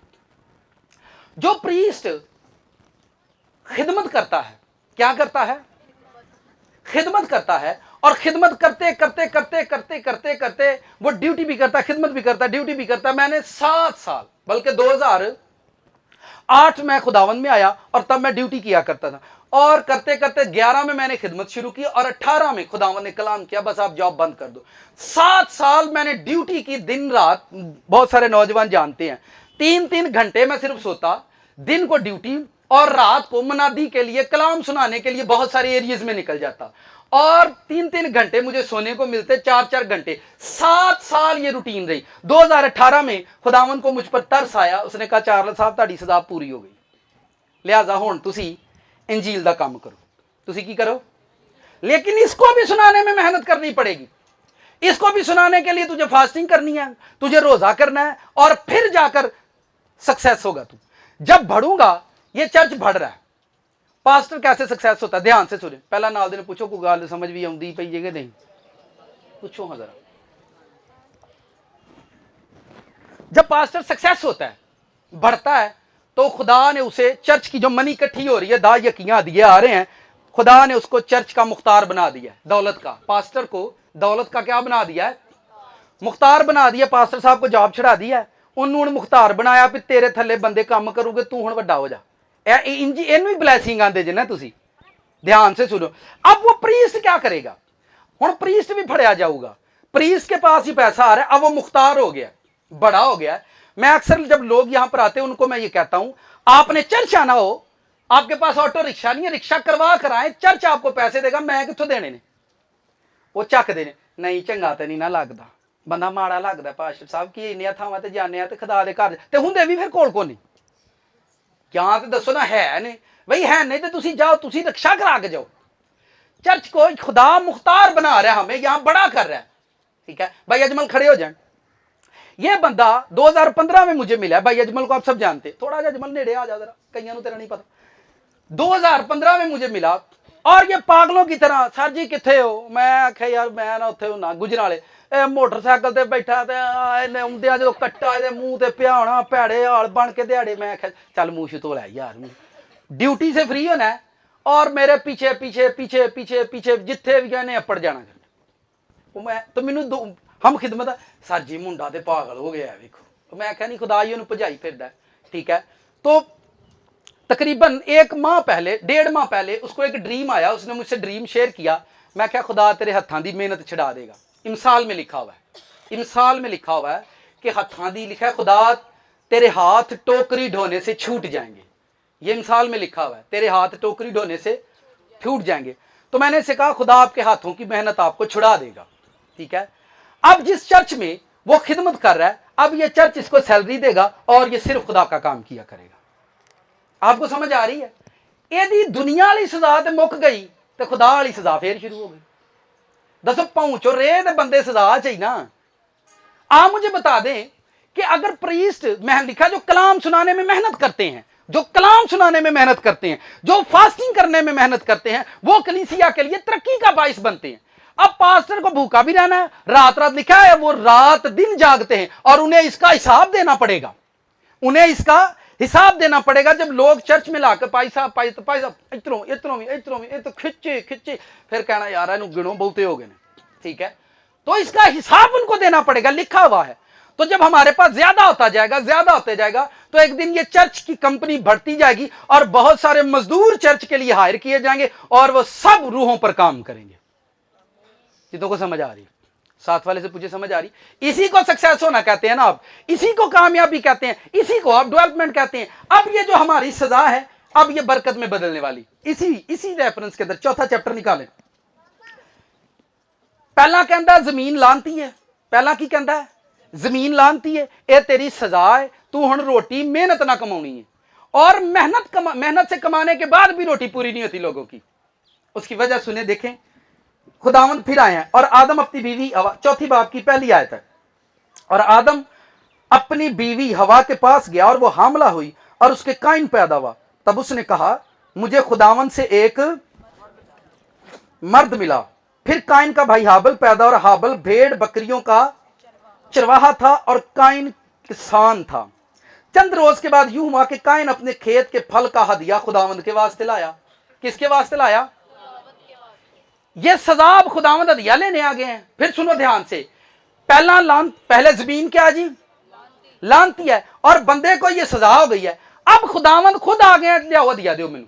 जो प्रीस्ट खिदमत करता है, क्या करता है? खिदमत करता है, और खिदमत करते करते करते करते करते करते वो ड्यूटी भी करता है, खिदमत भी करता है, ड्यूटी भी करता है। मैंने 7 साल, बल्कि 2008 में खुदावंद में आया और तब मैं ड्यूटी किया करता था, और करते करते 11 में मैंने खिदमत शुरू की और 18 में खुदावंद ने कलाम किया बस आप जॉब बंद कर दो। 7 साल मैंने ड्यूटी की, दिन रात। बहुत सारे नौजवान जानते हैं 3-3 घंटे मैं सिर्फ सोता, दिन को ड्यूटी और रात को मनादी के लिए, कलाम सुनाने के लिए बहुत सारे एरियाज में निकल जाता, और 3-3 घंटे मुझे सोने को मिलते, 4-4 घंटे। 7 साल ये रूटीन रही। 2018 में खुदावंद को मुझ पर तरस आया, उसने कहा चार्ल्स साहब तुहाडी सजा पूरी हो गई, लिहाजा हुण तुसी इंजील दा काम करो। तुसी की करो? लेकिन इसको भी सुनाने में मेहनत करनी पड़ेगी, इसको भी सुनाने के लिए तुझे फास्टिंग करनी है, तुझे रोजा करना है, और फिर जाकर सक्सेस होगा तू। जब बढ़ूंगा, ये चर्च बढ़ रहा है, पास्टर कैसे सक्सेस होता है? ध्यान से सुने, पहला नाल दिन पूछो कोई गल समझ भी आउंदी पई है कि नहीं, पूछो हाँ जरा। जब पास्टर सक्सेस होता है, बढ़ता है, तो खुदा ने उसे चर्च की जो मनी इकट्ठी हो रही है, दा यकियां दिए आ रहे हैं, खुदा ने उसको चर्च का मुख्तार बना दिया है, दौलत का। पास्टर को दौलत का क्या बना दिया है? मुख्तार बना दिया। पास्टर साहब को जॉब छड़ा दिया है, उन्होंने मुख्तार बनाया भी तेरे थल्ले बंदे काम करूगे, तू हुण वड्डा हो जा। इनू ही ब्लैसिंग आंदे जे ना, तुसी ध्यान से सुनो। अब वो प्रीस्ट क्या करेगा? हुण प्रीस्ट भी फड़िया जाऊगा, प्रीस्ट के पास ही पैसा आ रहा है, अब वो मुख्तार हो गया, बड़ा हो गया। मैं अक्सर जब लोग यहां पर आते हैं उनको मैं ये कहता हूं, आपने चर्च आना हो, आपके पास ऑटो रिक्शा नहीं है, रिक्शा करवा कराए, चर्च आपको पैसे देगा, मैं कितों देने ने? वो चक देने नहीं, चंगा तो नहीं ना लगता, बंदा माड़ा लगता पास्टर साहब की इन्नियां थावां ते जाने ते खुदा दे घर ते हुंदे भी फिर कोल कोनी। क्या तो दसो ना, है ने भाई, है नहीं तो तुसी जाओ, तुसी रिक्शा करा के जाओ। चर्च को खुदा मुख्तार बना रहा है, हमें यहां बड़ा कर रहा है, ठीक है भाई। अजमल खड़े हो जाए। ये बंदा 2015 में मुझे मिला है, भाई अजमल को आप सब जानते, थोड़ा अजमल नेड़े आ जा जरा, कईयां नूं तेरा नहीं पता। 2015 में मुझे मिला और ये पागलों की तरह, सर जी किथे हो? मैं आख्या यार मैं ना उत्थे होना गुजराले, मोटरसाइकिल ते बैठा ते आउंदियां जो कट्टा इहदे मूंह ते पिया होना, भैड़े हाल बन के दिहाड़े। मैं आख्या चल मूंह धो लै यार, ड्यूटी से फ्री होना है और मेरे पीछे पीछे पीछे पीछे पीछे जिथे भी गए अपड़ जाना। मैं तो मैनू हम खिदमत, सर जी मुंडा तो पागल हो गया वेखो। मैं आख्या नहीं, खुदा ही उन्होंने भजाई फिरदा, ठीक है। तो तकरीबन 1 माह पहले, 1.5 माह पहले उसको एक ड्रीम आया, उसने मुझसे ड्रीम शेयर किया। मैं क्या, खुदा तेरे हत्थां दी मेहनत छड़ा देगा। इमसाल में लिखा हुआ है, इमसाल में लिखा हुआ है कि हत्थां दी लिखा है, खुदा तेरे हाथ टोकरी ढोने से छूट जाएंगे। ये इमसाल में लिखा हुआ है, तेरे हाथ टोकरी ढोने से छूट जाएंगे। तो मैंने इसे कहा खुदा आपके हाथों की मेहनत आपको छुड़ा देगा, ठीक है। अब जिस चर्च में वो खिदमत कर रहा है, अब ये चर्च इसको सैलरी देगा और ये सिर्फ खुदा का काम किया करेगा। आपको समझ आ रही है? यदि दुनिया वाली सजा तो मुक गई तो खुदा वाली सजा फिर शुरू हो गई। दसो पहुंचो रे ते बंदे सजा चाहिए ना। आप मुझे बता दें कि अगर प्रीस्ट, मैं लिखा जो कलाम सुनाने में मेहनत करते हैं, जो कलाम सुनाने में मेहनत करते हैं, जो फास्टिंग करने में मेहनत करते हैं, वो कलीसिया के लिए तरक्की का बाइस बनते हैं। अब पास्टर को भूखा भी रहना है, रात रात लिखा है, वो रात दिन जागते हैं और उन्हें इसका हिसाब देना पड़ेगा, उन्हें इसका हिसाब देना पड़ेगा। जब लोग चर्च में लाकर पैसा इतरों इतरों इतरों तो खिंचे खिंचे, फिर कहना यार इन्हू गिनो बहुते हो गए, ठीक है। तो इसका हिसाब उनको देना पड़ेगा, लिखा हुआ है। तो जब हमारे पास ज्यादा होता जाएगा, ज्यादा होते जाएगा, तो एक दिन ये चर्च की कंपनी बढ़ती जाएगी और बहुत सारे मजदूर चर्च के लिए हायर किए जाएंगे और वो सब रूहों पर काम करेंगे। चीजों को समझ आ रही है? साथ वाले से पूछे समझ आ रही? इसी को सक्सेस होना कहते हैं ना आप, इसी को कामयाबी कहते हैं, इसी को आप डेवलपमेंट कहते हैं। अब ये जो हमारी सजा है, अब ये बरकत में बदलने वाली, इसी रेफरेंस के अंदर चौथा चैप्टर निकालें। पहला कहता है जमीन लानती है, पहला की कहता है जमीन लानती है, ये तेरी सजा है, तू हुण रोटी मेहनत ना कमानी है। और मेहनत से कमाने के बाद भी रोटी पूरी नहीं होती लोगों की। उसकी वजह सुने, देखें, खुदावंद फिर आए हैं और आदम अपनी बीवी हवा, चौथी बाब की पहली आयत है, और आदम अपनी बीवी हवा के पास गया और वो हामला हुई और उसके काइन पैदा हुआ। तब उसने कहा मुझे खुदावंद से एक मर्द मिला। फिर काइन का भाई हाबल पैदा, और हाबल भेड़ बकरियों का चरवाहा था और काइन किसान था। चंद रोज के बाद यूं हुआ कि काइन अपने खेत के फल का हदिया खुदावंद के वास्ते लाया। किसके वास्ते लाया? ये सजाब खुदावंद हदिया लेने आ गए हैं। फिर सुनो ध्यान से, पहले जमीन क्या जी? लानती है, और बंदे को ये सजा हो गई है। अब खुदावंद खुद आ गए, लियाओ हदिया दो मैनू।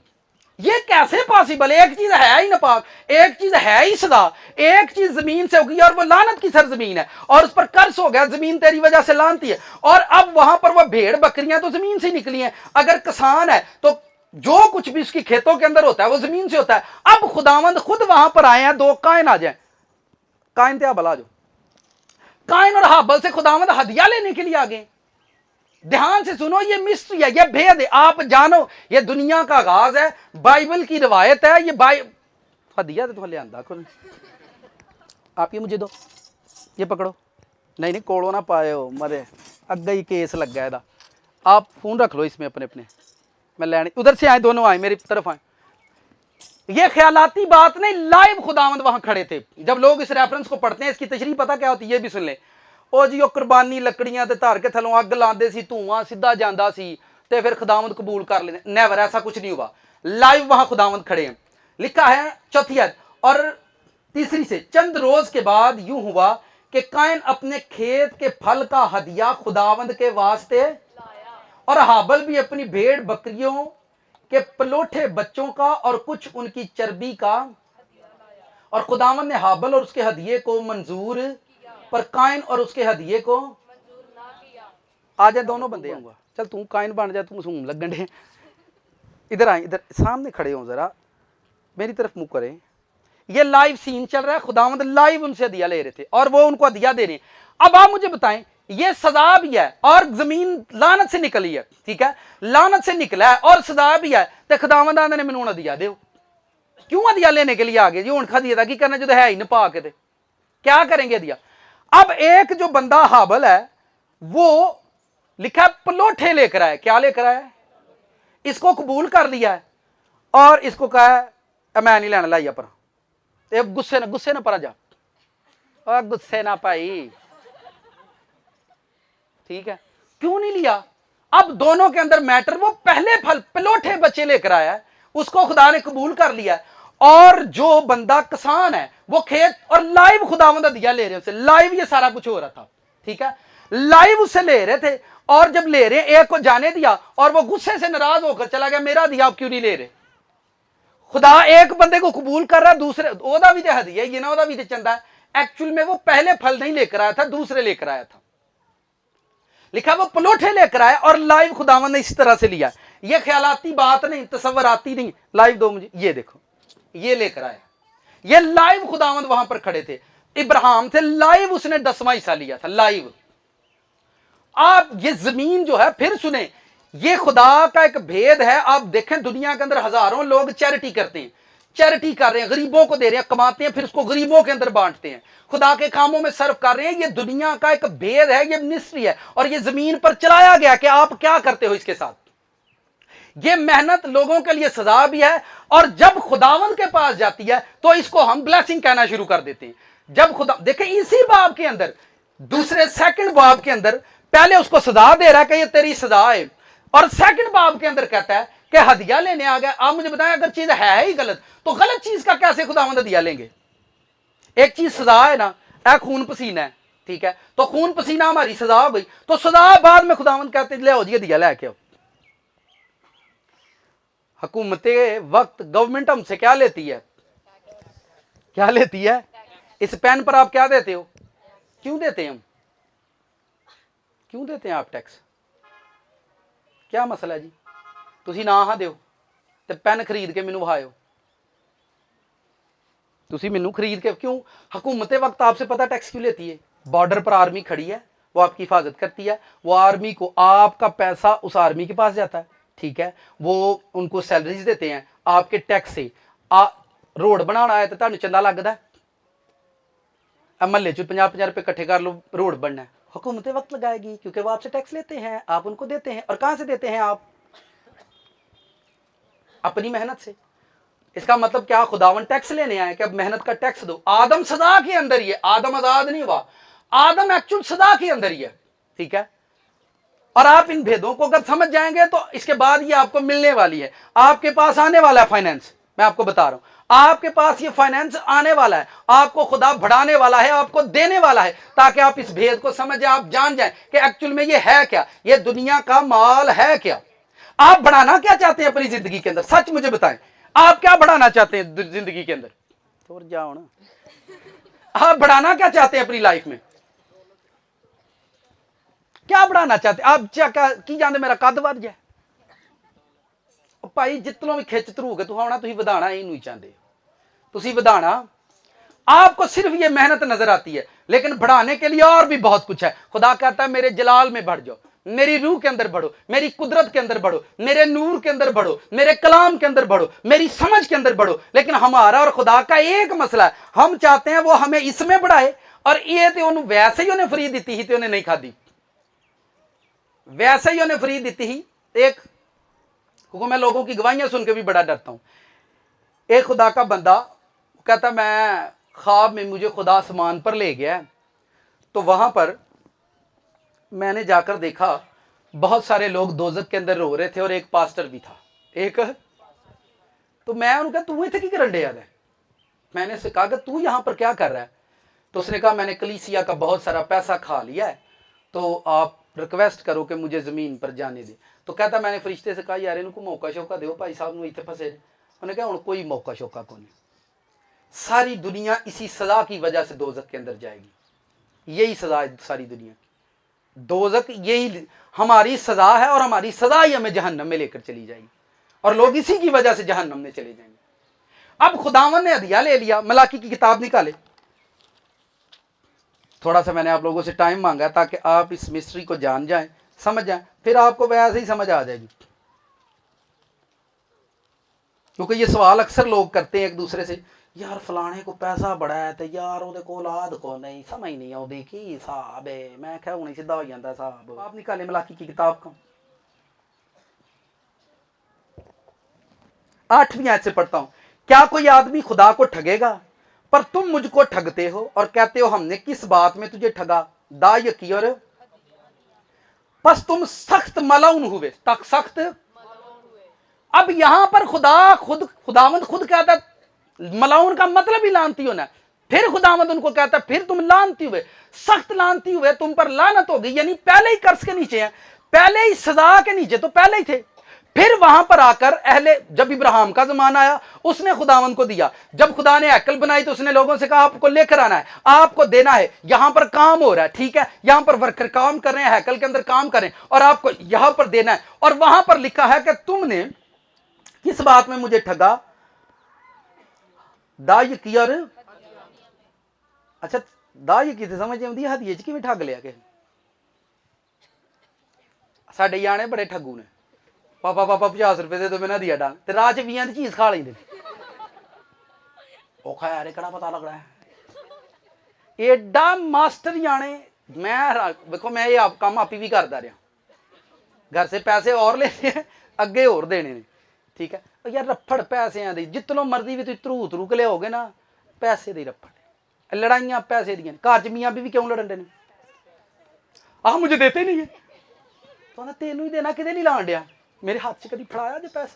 ये कैसे पॉसिबल? एक चीज है ही नापाक, एक चीज है ही सदा, एक चीज जमीन से होगी और वो लानत की सरजमीन है और उस पर कर्ज हो गया, जमीन तेरी वजह से लानती है। और अब वहां पर वो भेड़ बकरियां तो जमीन से निकली हैं। अगर किसान है तो जो कुछ भी उसकी खेतों के अंदर होता है वो जमीन से होता है। अब खुदावंद खुद वहां पर आए हैं, दो काइन आ जाए, काइन ते हाबल आ जाओ। काइन और हाबल से खुदावंद हदिया लेने के लिए आ गए। ध्यान से सुनो, ये मिस्ट्री है, ये भेद है। आप जानो ये दुनिया का आगाज है, बाइबल की रिवायत है। ये हदिया तो ले आंदा को, आप ये मुझे दो, ये पकड़ो। नहीं कोड़ो ना पाए हो, मरे अगे ही केस लग गया। आप फोन रख लो इसमें अपने अपने, मैं लेने उधर से आए, दोनों आए मेरी तरफ आए। ये ख्यालाती बात नहीं, लाइव खुदावंद वहां खड़े थे। जब लोग इस रेफरेंस को पढ़ते हैं, इसकी तशरीह पता क्या होती है, ये भी सुन ले। ਉਹ ਜੀ ਉਹ ਕੁਰਬਾਨੀ ਲੱਕੜੀਆਂ ਤੇ ਧਰ ਕੇ ਥੱਲੋਂ ਅੱਗ ਲਾਉਂਦੇ ਸੀ, ਧੂਆਂ ਸਿੱਧਾ ਜਾਂਦਾ ਸੀ ਤੇ फिर खुदावंद कबूल कर लेते। नेवर, ऐसा कुछ नहीं हुआ। लाइव वहां खुदावंद खड़े हैं। लिखा है चौथी आयत और तीसरी से, चंद रोज के बाद यूं हुआ कि कायन अपने खेत के फल का हदिया खुदावंद के वास्ते और हाबल भी अपनी भेड़ बकरियों के पलोठे बच्चों का और कुछ उनकी चर्बी का। और खुदावंद ने हाबल और उसके हदिये को मंजूर, पर कायन और उसके हदिये को आ जाए। दोनों बंदे आऊंगा, चल तू कायन बन जा, तू मसूम लगन डे। इधर आए, इधर सामने खड़े हो, जरा मेरी तरफ मुंह करें। ये लाइव सीन चल रहा है, खुदावंद लाइव उनसे हदिया ले रहे थे और वो उनको हदिया दे रहे हैं। अब आप मुझे बताएं, ये सजा भी है और जमीन लानत से निकली है, ठीक है, लानत से निकला है और सजा भी है। तो खुदावंद आंदे ने मैनूं हदिया दो, क्यों हदिया लेने के लिए आ गए जी? हुण हदिया दा की करना जो है ही ना पा के, क्या करेंगे हदिया? अब एक जो बंदा हाबल है वो लिखा पलोठे लेकर आया। क्या लेकर आया? इसको कबूल कर लिया है और इसको कहा है मैं नहीं लेना लाइया पर। गुस्से ना पर जा, और गुस्से ना पाई, ठीक है, क्यों नहीं लिया? अब दोनों के अंदर मैटर, वो पहले फल पलोठे बच्चे लेकर आया है, उसको खुदा ने कबूल कर लिया है। और जो बंदा किसान है वो खेत, और लाइव खुदावंद हदिया ले रहे हैं उसे, लाइव ये सारा कुछ हो रहा था, ठीक है, लाइव उससे ले रहे थे। और जब ले रहे, एक को जाने दिया और वो गुस्से से नाराज होकर चला गया, मेरा दिया आप क्यों नहीं ले रहे? खुदा एक बंदे को कबूल कर रहा है, दूसरे ओदा भी तो हदिया ये ना, ओदा भी तो चंदा है। एक्चुअल में वो पहले फल नहीं लेकर आया था, दूसरे लेकर आया था। लिखा वो पलोठे लेकर आया और लाइव खुदावंद ने इस तरह से लिया। ये ख्यालाती बात नहीं, तसव्वुराती नहीं। लाइव दो मुझे, ये देखो, ये लेकर आया, ये लाइव खुदावंद वहां पर खड़े थे, इब्राहिम थे, लाइव उसने 10वां हिस्सा लिया था, लाइव। आप ये जमीन जो है, फिर सुने, ये खुदा का एक भेद है। आप देखें दुनिया के अंदर हजारों लोग चैरिटी करते हैं, चैरिटी कर रहे हैं, गरीबों को दे रहे हैं, कमाते हैं, फिर उसको गरीबों के अंदर बांटते हैं, खुदा के कामों में सर्व कर रहे हैं। ये दुनिया का एक भेद है, ये मिस्ट्री है, और ये जमीन पर चलाया गया कि आप क्या करते हो इसके साथ। ये मेहनत लोगों के लिए सजा भी है, और जब खुदावंद के पास जाती है तो इसको हम ब्लेसिंग कहना शुरू कर देते हैं। जब खुदा, देखें इसी बाब के अंदर, दूसरे सेकंड बाब के अंदर, पहले उसको सजा दे रहा है कि ये तेरी सजा है, और सेकंड बाब के अंदर कहता है कि हदिया लेने आ गया। आप मुझे बताएं, अगर चीज है ही गलत तो गलत चीज का कैसे खुदावंद हदिया लेंगे? एक चीज सजा है ना, ए खून पसीना है, ठीक है, तो खून पसीना हमारी सजा हो गई, तो सजा बाद में खुदावंद कहते ले हो जी हदिया लेके आओ। हुकूमते वक्त, गवर्नमेंट हमसे क्या लेती है? क्या लेती है? इस पेन पर आप क्या देते हो? क्यों देते हैं हम? क्यों देते हैं आप टैक्स? क्या मसला जी? तुसी ना हाँ दो तो पेन खरीद के मैनू वहायो, तुसी मैनू खरीद के क्यों? हुकूमत वक्त आपसे पता टैक्स क्यों लेती है? बॉर्डर पर आर्मी खड़ी है, वो आपकी हिफाजत करती है, वो आर्मी को, आपका पैसा उस आर्मी के पास जाता है, ठीक है, वो उनको सैलरीज देते हैं आपके टैक्स से। रोड बनाना है तो तुहानू चंदा लगता है, महल्ले च 50-50 रुपए इकट्ठे कर लो, रोड बनना है, हुकूमत वक्त लगाएगी, क्योंकि वो आपसे टैक्स लेते हैं, आप उनको देते हैं। और कहां से देते हैं आप? अपनी मेहनत से। इसका मतलब क्या? खुदावन टैक्स लेने आए कि अब मेहनत का टैक्स दो। आदम सजा के अंदर ही है, आदम आजाद नहीं हुआ, आदम एक्चुअल सजा के अंदर ही है, ठीक है। और आप इन भेदों को अगर समझ जाएंगे तो इसके बाद ये आपको मिलने वाली है, आपके पास आने वाला है फाइनेंस। मैं आपको बता रहा हूं, आपके पास ये फाइनेंस आने वाला है, आपको खुदा बढ़ाने वाला है, आपको देने वाला है, ताकि आप इस भेद को समझ जाए, आप जान जाए कि एक्चुअल में ये है क्या, ये दुनिया का माल है क्या। आप बढ़ाना क्या चाहते हैं अपनी जिंदगी के अंदर? सच मुझे बताएं, आप क्या बढ़ाना चाहते हैं जिंदगी के अंदर? तो जाओ ना, आप बढ़ाना क्या चाहते हैं अपनी लाइफ में? क्या बढ़ाना चाहते? आप की जानते मेरा कद वध जाए भाई, जितनों भी खिच धरू के तू आना, तुम वधाना ही नहीं चाहते, तुम वधाना, आपको सिर्फ ये मेहनत नजर आती है, लेकिन बढ़ाने के लिए और भी बहुत कुछ है। खुदा कहता है मेरे जलाल में बढ़ जाओ, मेरी रूह के अंदर बढ़ो, मेरी कुदरत के अंदर बढ़ो, मेरे नूर के अंदर बढ़ो, मेरे कलाम के अंदर बढ़ो, मेरी समझ के अंदर बढ़ो। लेकिन हमारा और खुदा का एक मसला है, हम चाहते हैं वो हमें इसमें बढ़ाए, और ये तो उन्हें वैसे ही उन्हें फ्री दी ही तो उन्हें नहीं खादी, वैसे ही उन्हें फ्री दी ही। एक, क्योंकि मैं लोगों की गवाहियां सुन के भी बड़ा डरता हूं। एक खुदा का बंदा कहता मैं ख्वाब में मुझे खुदा आसमान पर ले गया, तो वहां पर मैंने जाकर देखा बहुत सारे लोग दोजक के अंदर रो रहे थे और एक पास्टर भी था। एक तो मैं उनका तू इतने की करन डे है, मैंने उससे कहा कि तू यहाँ पर क्या कर रहा है? तो उसने कहा मैंने कलीसिया का बहुत सारा पैसा खा लिया है, तो आप रिक्वेस्ट करो कि मुझे ज़मीन पर जाने दे। तो कहता मैंने फरिश्ते से कहा यार इनको मौका शौका दो, भाई साहब ने इतने फंसे। उन्होंने कहा कोई मौका शौका को नहीं, सारी दुनिया इसी सज़ा की वजह से दोजक के अंदर जाएगी। यही सज़ा है सारी दुनिया की, दोजक यही हमारी सज़ा है और हमारी सज़ा ही हमें जहन्नम में लेकर चली जाएगी और लोग इसी की वजह से जहन्नम में चले जाएंगे। अब खुदावन ने हदिया ले लिया, मलाकी की किताब निकाले। थोड़ा सा मैंने आप लोगों से टाइम मांगा ताकि आप इस मिस्ट्री को जान जाएं, समझ जाएं, फिर आपको वैसे ही समझ आ जाएगी। क्योंकि ये सवाल अक्सर लोग करते हैं एक दूसरे से, यार फलाने को पैसा बड़ा है तो यार ਉਹਦੇ ਕੋਲ औलाद को नहीं, समझ नहीं आती की हिसाब है। मैं क्या हूं सीधा हो जाता साहब। आप निकाले मलाकी की किताब का 8वीं आयत से पढ़ता हूं। क्या कोई आदमी खुदा को ठगेगा? पर तुम मुझको ठगते हो और कहते हो हमने किस बात में तुझे ठगा? दा यकीर बस तुम सख्त मलाउन हुए, तक सख्त। अब यहां पर खुदावंद खुद कहता मलाउन का मतलब ही लानती हो ना। फिर खुदावंद उनको कहता फिर तुम लानती हुए, सख्त लानती हुए तुम पर लानत होगी। यानी पहले ही कर्ज के नीचे है, पहले ही सजा के नीचे तो पहले ही थे। फिर वहां पर आकर जब इब्राहिम का जमाना आया उसने खुदावंद को दिया। जब खुदा ने हैकल बनाई तो उसने लोगों से कहा आपको लेकर आना है, आपको देना है। यहां पर काम हो रहा है, ठीक है, यहां पर वर्कर काम कर रहे हैं, हैकल के अंदर काम करें और आपको यहां पर देना है। और वहां पर लिखा है कि तुमने किस बात में मुझे ठगा? दाई किया। अच्छा दाई की समझ आती हदिये कि ठग लिया कि साडे याने बड़े ठगू ने। पापा 50 रुपए दे दो मैं हदिया डाल ते राह च 20 की चीज खा लेंगे। औखा यार कड़ा पता लग रहा है एडा मास्टर जाने। मैं देखो मैं ये काम आप ही भी करता रहा, घर से पैसे और लेने हैं अगे और देने ने, ठीक है यार रफड़ पैसे दी जितनों मर्जी भी तुम तरू के लियाओगे ना, पैसे दी रफड़ लड़ाइयां पैसे दी। घर च मियां भी क्यों लड़न डे? आह मुझे देते नहीं है तो तेनू ही देना, किते नहीं लान दिया। मेरे हाथ च कभी फड़ाया जे पैसा?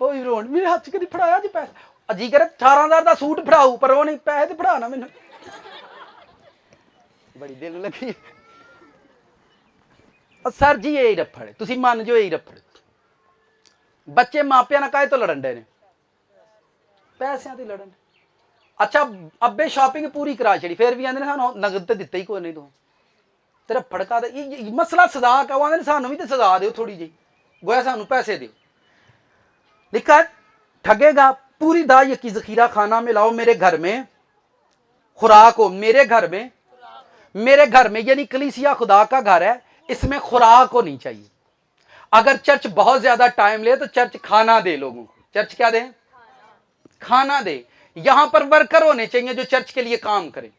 ओ रोन मेरे हाथ च कभी फड़ाया जे पैसा? अजी कर 18,000 का सूट फड़ाऊ पर वो नहीं पैसे तो फड़ाना मैनू। बड़ी दिल लगी सर जी यही रफड़ है, तुम मन जो यही रफड़। बच्चे मापिया ना कहे तो लड़न डे ने, पैसों से लड़न। अच्छा अब्बे शॉपिंग पूरी करा छड़ी फिर भी आंदे सानू नगद तो दिता ही कोई नहीं, तू तेरा फड़का मसला सजा का आंदे सानू भी तो सजा दो थोड़ी जी, गोया सानू पैसे दो। लिखा ठगेगा पूरी दाई की जखीरा खाना में लाओ, मेरे घर में खुराक हो। मेरे घर में यानी कलीसिया खुदा का घर है, इसमें खुराक होनी चाहिए। अगर चर्च बहुत ज्यादा टाइम ले तो चर्च खाना दे लोगों को। चर्च क्या दे? खाना दे। यहां पर वर्कर होने चाहिए जो चर्च के लिए काम करें।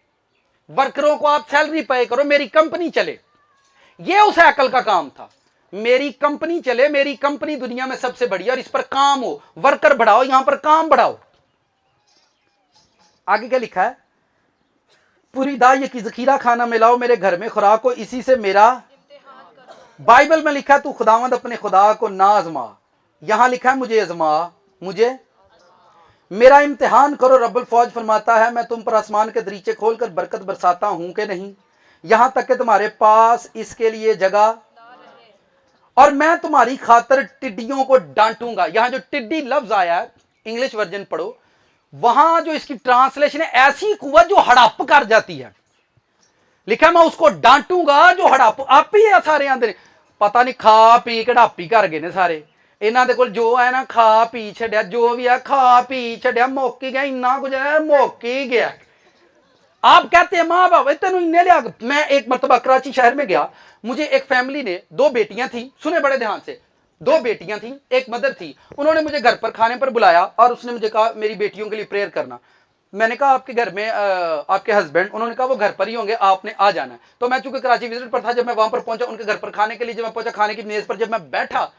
वर्करों को आप सैलरी पे करो, मेरी कंपनी चले। ये उस हैकल का काम था, मेरी कंपनी चले, मेरी कंपनी दुनिया में सबसे बड़ी और इस पर काम हो, वर्कर बढ़ाओ, यहां पर काम बढ़ाओ। आगे क्या लिखा है? पूरी दाई की जखीरा खाना मिलाओ, मेरे घर में खुराक हो, इसी से मेरा। बाइबल में लिखा है तू खुदावंद अपने खुदा को ना आजमा। यहां लिखा है मुझे आजमा, मुझे मेरा इम्तिहान करो। रब्बुल फौज फरमाता है मैं तुम पर आसमान के दरीचे खोलकर बरकत बरसाता हूं कि नहीं, यहां तक कि तुम्हारे पास इसके लिए जगह, और मैं तुम्हारी खातर टिड्डियों को डांटूंगा। यहां जो टिड्डी लफ्ज आया है इंग्लिश वर्जन पढ़ो, वहां जो इसकी ट्रांसलेशन है ऐसी कुव्वत जो हड़प कर जाती है। लिखा मैं उसको डांटूंगा जो हड़प। आप ही है सारे आंदे पता नहीं खा पी के ढापी कर गए ने सारे। इन्हों के कोल जो है ना खा पी छड्या, जो भी है खा पी छड्या, मुक ही गया, इन्ना कुछ है मुक ही गया। आप कहते हैं माँ बाप तेन इन्ने लिया। मैं एक मरतबा कराची शहर में गया, मुझे एक फैमिली ने 2 बेटियां थी, सुने बड़े ध्यान से, 2 बेटियां थी, एक मदर थी। उन्होंने मुझे घर पर खाने पर बुलाया और उसने मुझे कहा मेरी बेटियों के लिए प्रेयर करना। मैंने कहा आपके घर में आपके हस्बैंड? उन्होंने कहा वो घर पर ही होंगे, आपने आ जाना है। तो मैं चूंकि कराची विजिट पर था, जब मैं वहां पर पहुंचा उनके घर पर खाने के लिए, जब मैं पहुंचा खाने की मेज पर जब मैं बैठा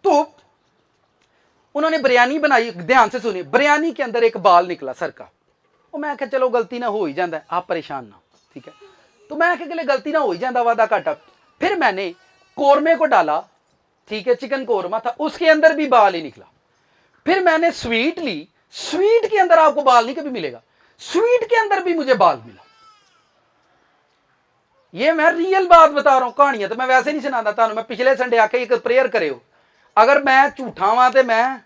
तो उन्होंने बिरयानी बनाई। ध्यान से सुनिए, बिरयानी के अंदर एक बाल निकला सर का। वो मैं क्या चलो गलती ना हो ही जाता है, आप परेशान ना, ठीक है। तो मैं क्या गलती ना हो ही जाता वादा घाटा। फिर मैंने कोरमे को डाला, ठीक है, चिकन कोरमा था, उसके अंदर भी बाल ही निकला। फिर मैंने स्वीट ली, स्वीट के अंदर आपको बाल नहीं कभी मिलेगा, स्वीट के अंदर भी मुझे बाल मिला। ये मैं रियल बात बता रहा हूं, कहानियां तो मैं वैसे नहीं सुनाता था। मैं पिछले संडे आके एक प्रेयर करे हो, अगर मैं झूठा वां तो मैं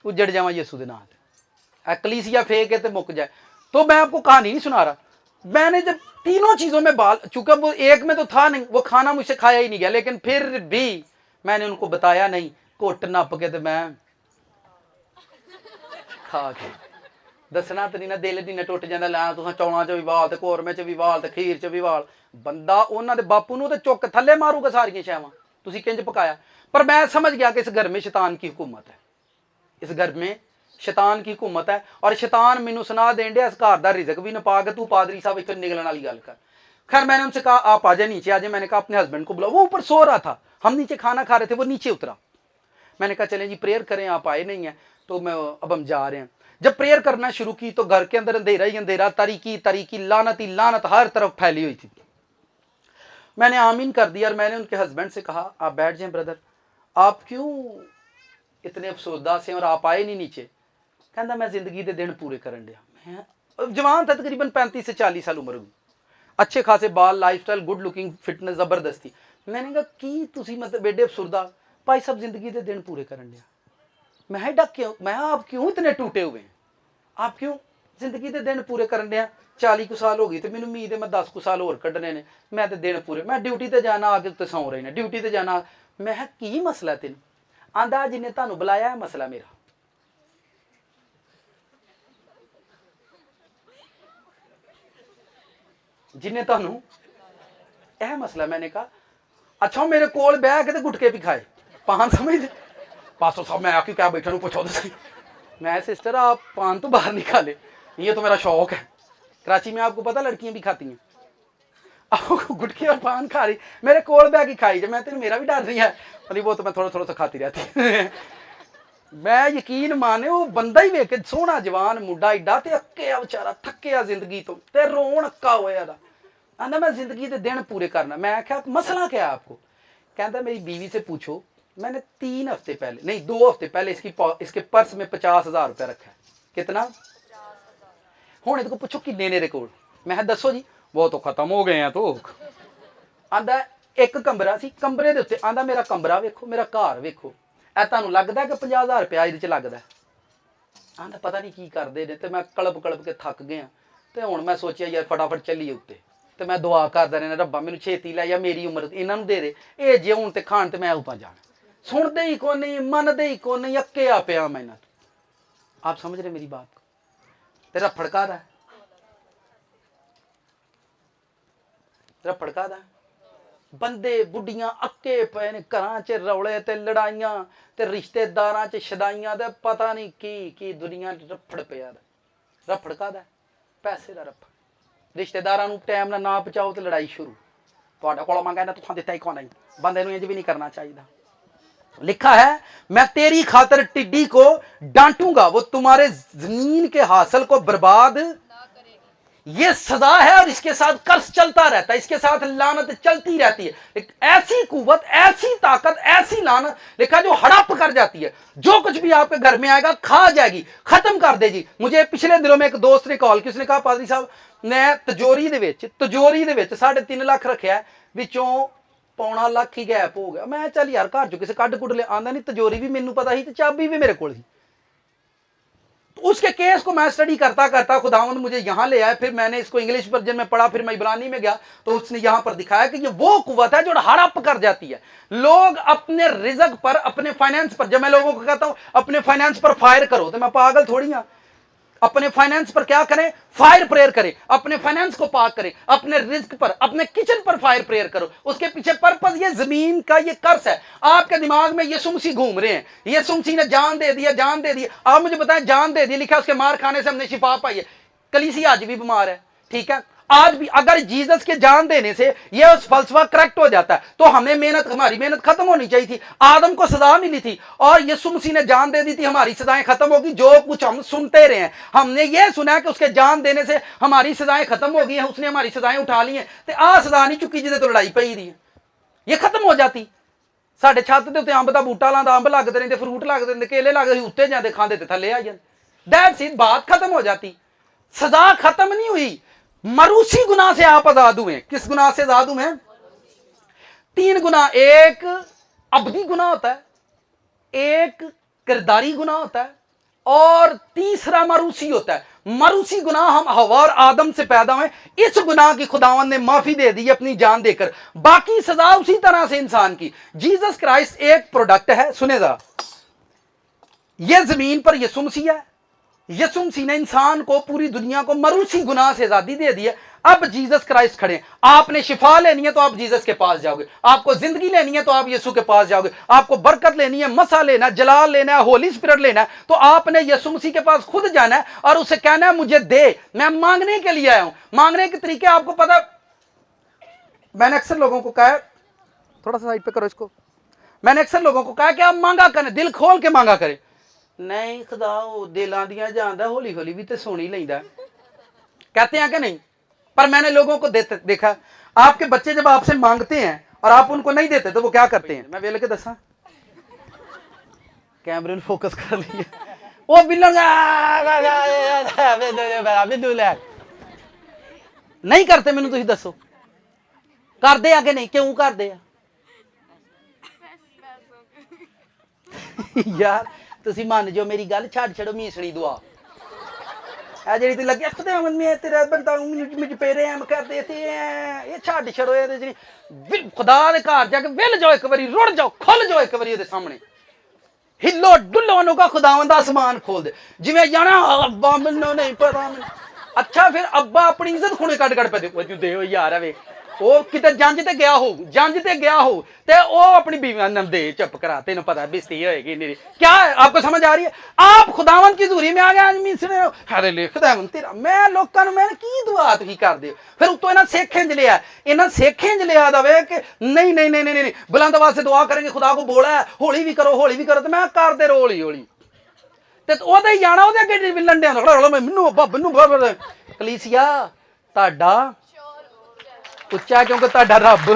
उजड़ जावा यीशु दे नाम ते, कलीसिया फेंक के ते मुक जाए। तो मैं आपको कहानी नहीं सुना रहा, मैंने जब तीनों चीजों में बाल, चूंकि वो एक में तो था नहीं, वो खाना मुझसे खाया ही नहीं गया, लेकिन फिर भी मैंने उनको बताया नहीं, घुट नप के तो मैं खा के दसना तो नहीं ना, दिल नहीं टुट जाता, लै तुम चौलों च भी वाल, कोरमे च भी वाल, खीर च भी वाल। बंदा उन्होंने बापू नूं ते चुक थले मारूगा सारियां शैवां, तुसीं किंज पकाया। पर मैं समझ गया कि इस घर में शैतान की हुकूमत है, इस घर में शैतान की हुकूमत है, और शैतान मैनू सुना दें डे, इस घर का रिजक भी ना पा के तू पादरी साहब इतने निकलने वाली गल कर। खैर मैंने उनसे कहा आप आ जाए नीचे, आ जाए। मैंने कहा अपने हस्बैंड को बुलाओ, वो ऊपर सो रहा था, हम नीचे खाना खा रहे थे, वो नीचे उतरा। मैंने कहा चलें जी प्रेयर करें, आप आए नहीं हैं तो मैं अब हम जा रहे हैं। जब प्रेयर करना शुरू की तो घर के अंदर अंधेरा ही अंधेरा, तरीकी तरीकी, लानत ही लानत हर तरफ फैली हुई थी। मैंने आमीन कर दिया और मैंने उनके हस्बैंड से कहा आप बैठ जाएं ब्रदर, आप क्यों इतने अफसोसदा से और आप आए नहीं नीचे। कहता मैं जिंदगी के दिन पूरे करन दिया। मैं जवान था, तकरीबन 35 से 40 साल उम्र हुई, अच्छे खासे बाल, लाइफस्टाइल, गुड लुकिंग, फिटनेस जबरदस्ती। मैंने कहा की तुसी मतलब बेडे अफसुरदा भाई साहब जिंदगी के दिन पूरे करन दिया। मैं डक क्यों, मैं आप क्यों इतने टूटे हुए हैं, आप क्यों जिंदगी के दिन पूरे करन दिया। 40 साल हो गई तो मैंने उम्मीद है मैं 10 साल होर कड्ढने ने, मैं तो दिन पूरे, मैं ड्यूटी ते जाना, आके उत्ते सौ रहे ने, ड्यूटी ते जाना। मैं की मसला तेन, आंदा जिन्हें तुहानूं बुलाया है मसला मेरा। जिन्हें तुहानूं यह मसला। मैंने कहा अच्छा मेरे कोल बह के गुटके भी खाए, पान समझ पास्टर साहब मैं आके क्या बैठा पूछो तो सही। मैं सिस्टर आप पान तो बाहर निकाले, ये तो मेरा शौक है। कराची में आपको पता लड़कियां भी खाती हैं, गुटके और पान खा रही, मेरे कोल बह के खाई जब मैं तेरे, मेरा भी डर नहीं है, अरे वो तो मैं थोड़ा थोड़ा सा खाती रहती। मैं यकीन माने वो बंदा ही वेख के सोहना जवान मुंडा एडा ते अक्के बेचारा, थक्किया जिंदगी तो ते रोन अक्का होया दा, आंदा मैं जिंदगी के दिन पूरे करना। मैं आख्या मसला क्या है आपको। कहता मेरी बीवी से पूछो, मैंने 3 हफ्ते पहले नहीं 2 हफ्ते पहले इसके पर्स में 50,000 रुपया रखा है। कितना? हुण इहदे को पूछो किन्ने ने रिकॉर्ड। मैं दसो जी, वो तो खत्म हो गए हैं। तो आंदा एक कमरा सी, कमरे दे उत्ते आंदा मेरा कमरा वेखो, मेरा घर वेखो, ऐ तुहानूं लगदा कि 50,000 रुपया इहदे च लगदा। आंदा पता नहीं की करदे ने, ते मैं कलप कलप के थक गया ते हुण मैं सोचिया यार फटाफट चलीए उत्ते। ते मैं दुआ करदा रहना रब्बा मैनूं छेती लै या मेरी उम्र इन्हां नूं दे दे, ये जिउण ते खाण ते मैं उपां जाना। सुनते ही को नहीं, मनते ही को नहीं, अक्के पिया मैं इन्हां। आप समझ रहे मेरी बात को? तेरा फड़का दा, तेरा फड़का दा। बंदे बुढ़ियां अक्के पे ने, घरां च रौले ते लड़ाइयां ते रिश्तेदारां च छदाइयां ते पता नहीं की दुनिया रफड़ पिया दा। रफड़ कादा? पैसे दा रफड़। रिश्तेदारां नूं टाइम नाल ना पहुंचाओ तो लड़ाई शुरू, तुहाडे कोलों मंगा ना तुसां दित्ता ही कोई नहीं। बंदे नूं इंज भी नहीं करना चाहिए। लिखा है मैं तेरी खातर टिड्डी को डांटूंगा, वो तुम्हारे जमीन के हासिल को बर्बाद ये सजा है, और इसके साथ कर्ज चलता रहता है, इसके साथ लानत चलती रहती है। एक ऐसी कुव्वत, ऐसी ताकत, ऐसी लानत लिखा जो हड़प कर जाती है, जो कुछ भी आपके घर में आएगा खा जाएगी, खत्म कर देगी। मुझे पिछले दिनों में एक दोस्त ने कॉल की, उसने कहा पादरी साहब मैं तिजोरी दे विच 3.5 लाख रखा, विचों 1.25 लाख ही गैप हो गया। मैं चल यार घर चो किसी कढ़ कुढ़ ले आंदा नहीं, तिजोरी भी मैनू पता ही ते चाबी भी मेरे को ही। उसके केस को मैं स्टडी करता करता खुदावंद मुझे यहाँ ले आया, फिर मैंने इसको इंग्लिश वर्जन में पढ़ा, फिर मैं इब्रानी में गया तो उसने यहाँ पर दिखाया कि ये वो कुव्वत है जो हड़प कर जाती है। लोग अपने रिजक पर, अपने फाइनेंस पर, जब मैं लोगों को कहता हूं अपने फाइनेंस पर फायर करो तो मैं पागल थोड़ी हूं। अपने फाइनेंस पर क्या करें? फायर प्रेयर करें, अपने फाइनेंस को पाक करें, अपने रिस्क पर, अपने किचन पर फायर प्रेयर करो। उसके पीछे पर्पस ये जमीन का ये कर्ज है। आपके दिमाग में यीशु मसीह घूम रहे हैं, यीशु मसीह ने जान दे दिया, जान दे दी। आप मुझे बताएं जान दे दी, लिखा उसके मार खाने से हमने शिफा पाई है। कलीसिया आज भी बीमार है, ठीक है, आज भी अगर जीसस के जान देने से ये उस फलसफा करेक्ट हो जाता है तो हमें मेहनत, हमारी मेहनत खत्म होनी चाहिए थी। आदम को सजा मिली थी और यीशु मसीह ने जान दे दी थी, हमारी सजाएं खत्म होगी। जो कुछ हम सुनते रहे हैं, हमने ये सुना है कि उसके जान देने से हमारी सजाएं खत्म हो गई हैं, उसने हमारी सजाएं उठा ली हैं। तो आ सजा नहीं चुकी जिसे तो लड़ाई पई रही है, ये खत्म हो जाती। साढ़े छत के उत्ते अंब का बूटा लाता, अंब लगते रहते, फ्रूट लगते रहते, केले लगते, उत्ते जाते खाते थले आ जाते, दैट्स इट, बात खत्म हो जाती। सजा खत्म नहीं हुई, मरूसी गुनाह से आप आजाद हुए। किस गुनाह से आजाद हुए? 3 गुनाह। एक अबदी गुनाह होता है, एक किरदारी गुनाह होता है और तीसरा मरूसी होता है। मरूसी गुनाह हम हवा और आदम से पैदा हुए, इस गुनाह की खुदावन ने माफी दे दी अपनी जान देकर, बाकी सजा उसी तरह से इंसान की। जीसस क्राइस्ट एक प्रोडक्ट है। सुने जरा, यह जमीन पर यीशु मसीह है। यीशु मसीह ने इंसान को, पूरी दुनिया को मरूसी गुनाह से आजादी दे दी है। अब जीसस क्राइस्ट खड़े। आपने शिफा लेनी है तो आप जीसस के पास जाओगे, आपको जिंदगी लेनी है तो आप यीशु के पास जाओगे, आपको बरकत लेनी है, मसा लेना है, जलाल लेना है, होली स्पिरिट लेना है, तो आपने यीशु मसीह के पास खुद जाना है और उसे कहना है मुझे दे, मैं मांगने के लिए आया हूं। मांगने के तरीके आपको पता, मैंने अक्सर लोगों को कहा, थोड़ा सा साइड पे करो इसको, मैंने अक्सर लोगों को कहा कि आप मांगा करें, दिल खोल के मांगा करें। नहीं खुदा दिलों दियां जानदा, हौली हौली भी तो सोनी लेंदा, कहते हैं कि नहीं? पर मैंने लोगों को देखा, आपके बच्चे जब आपसे मांगते हैं और आप उनको नहीं देते तो वो क्या करते हैं? मैं वेल के दसा, कैमरे में फोकस कर लिए, वो बिल्ला नहीं करते। मैनू तुसीं दसो करते आ कि नहीं? क्यों करते आ? यार तुसी मान जो मेरी गल, छड़ छड़ो मीसड़ी दुआ है जी लगे खुदावंद मैं तेरा बंदा मुझ पे रहम कर दे, ये छड़ छड़ो, खुदा दे घर जाके विल जाओ, एक बारी रुड़ जाओ, खुल जाओ एक बारी सामने, हिलो डुलो का खुदावंद आसमान खोल दे। जिवें जाना अब्बा मैनू नहीं पता, अच्छा फिर अब्बा अपनी इज्जत खुणे कट कट पे दे यार वे वो किते जंज ते गया हो, जंज ते गया हो ते वो अपनी बीवी ने दे चुप करा, तेन पता बिस्ती होएगी नहीं। क्या है? आपको समझ आ रही है? आप खुदावंद की हजूरी में आ गए, आज मिसरे अरे ले खुदावंद तेरा, मैं लोकां नूं मैं की दुआ तुसीं कर दे। फिर उतों इन्हां सेखें च लिया, इन्हां सेखें च लिया दवे कि नहीं नहीं नहीं नहीं बुलंद वास्ते दुआ करेंगे, खुदा को बोला है हौली भी करो, हौली भी करो, तो मैं कर दे हौली हौली, ते ओहदे ही जाना, ओहदे अगे लंडियां मैनू अब्बा मैनू कलीसिया तुहाडा उच्चा, क्योंकि तुहाडा रब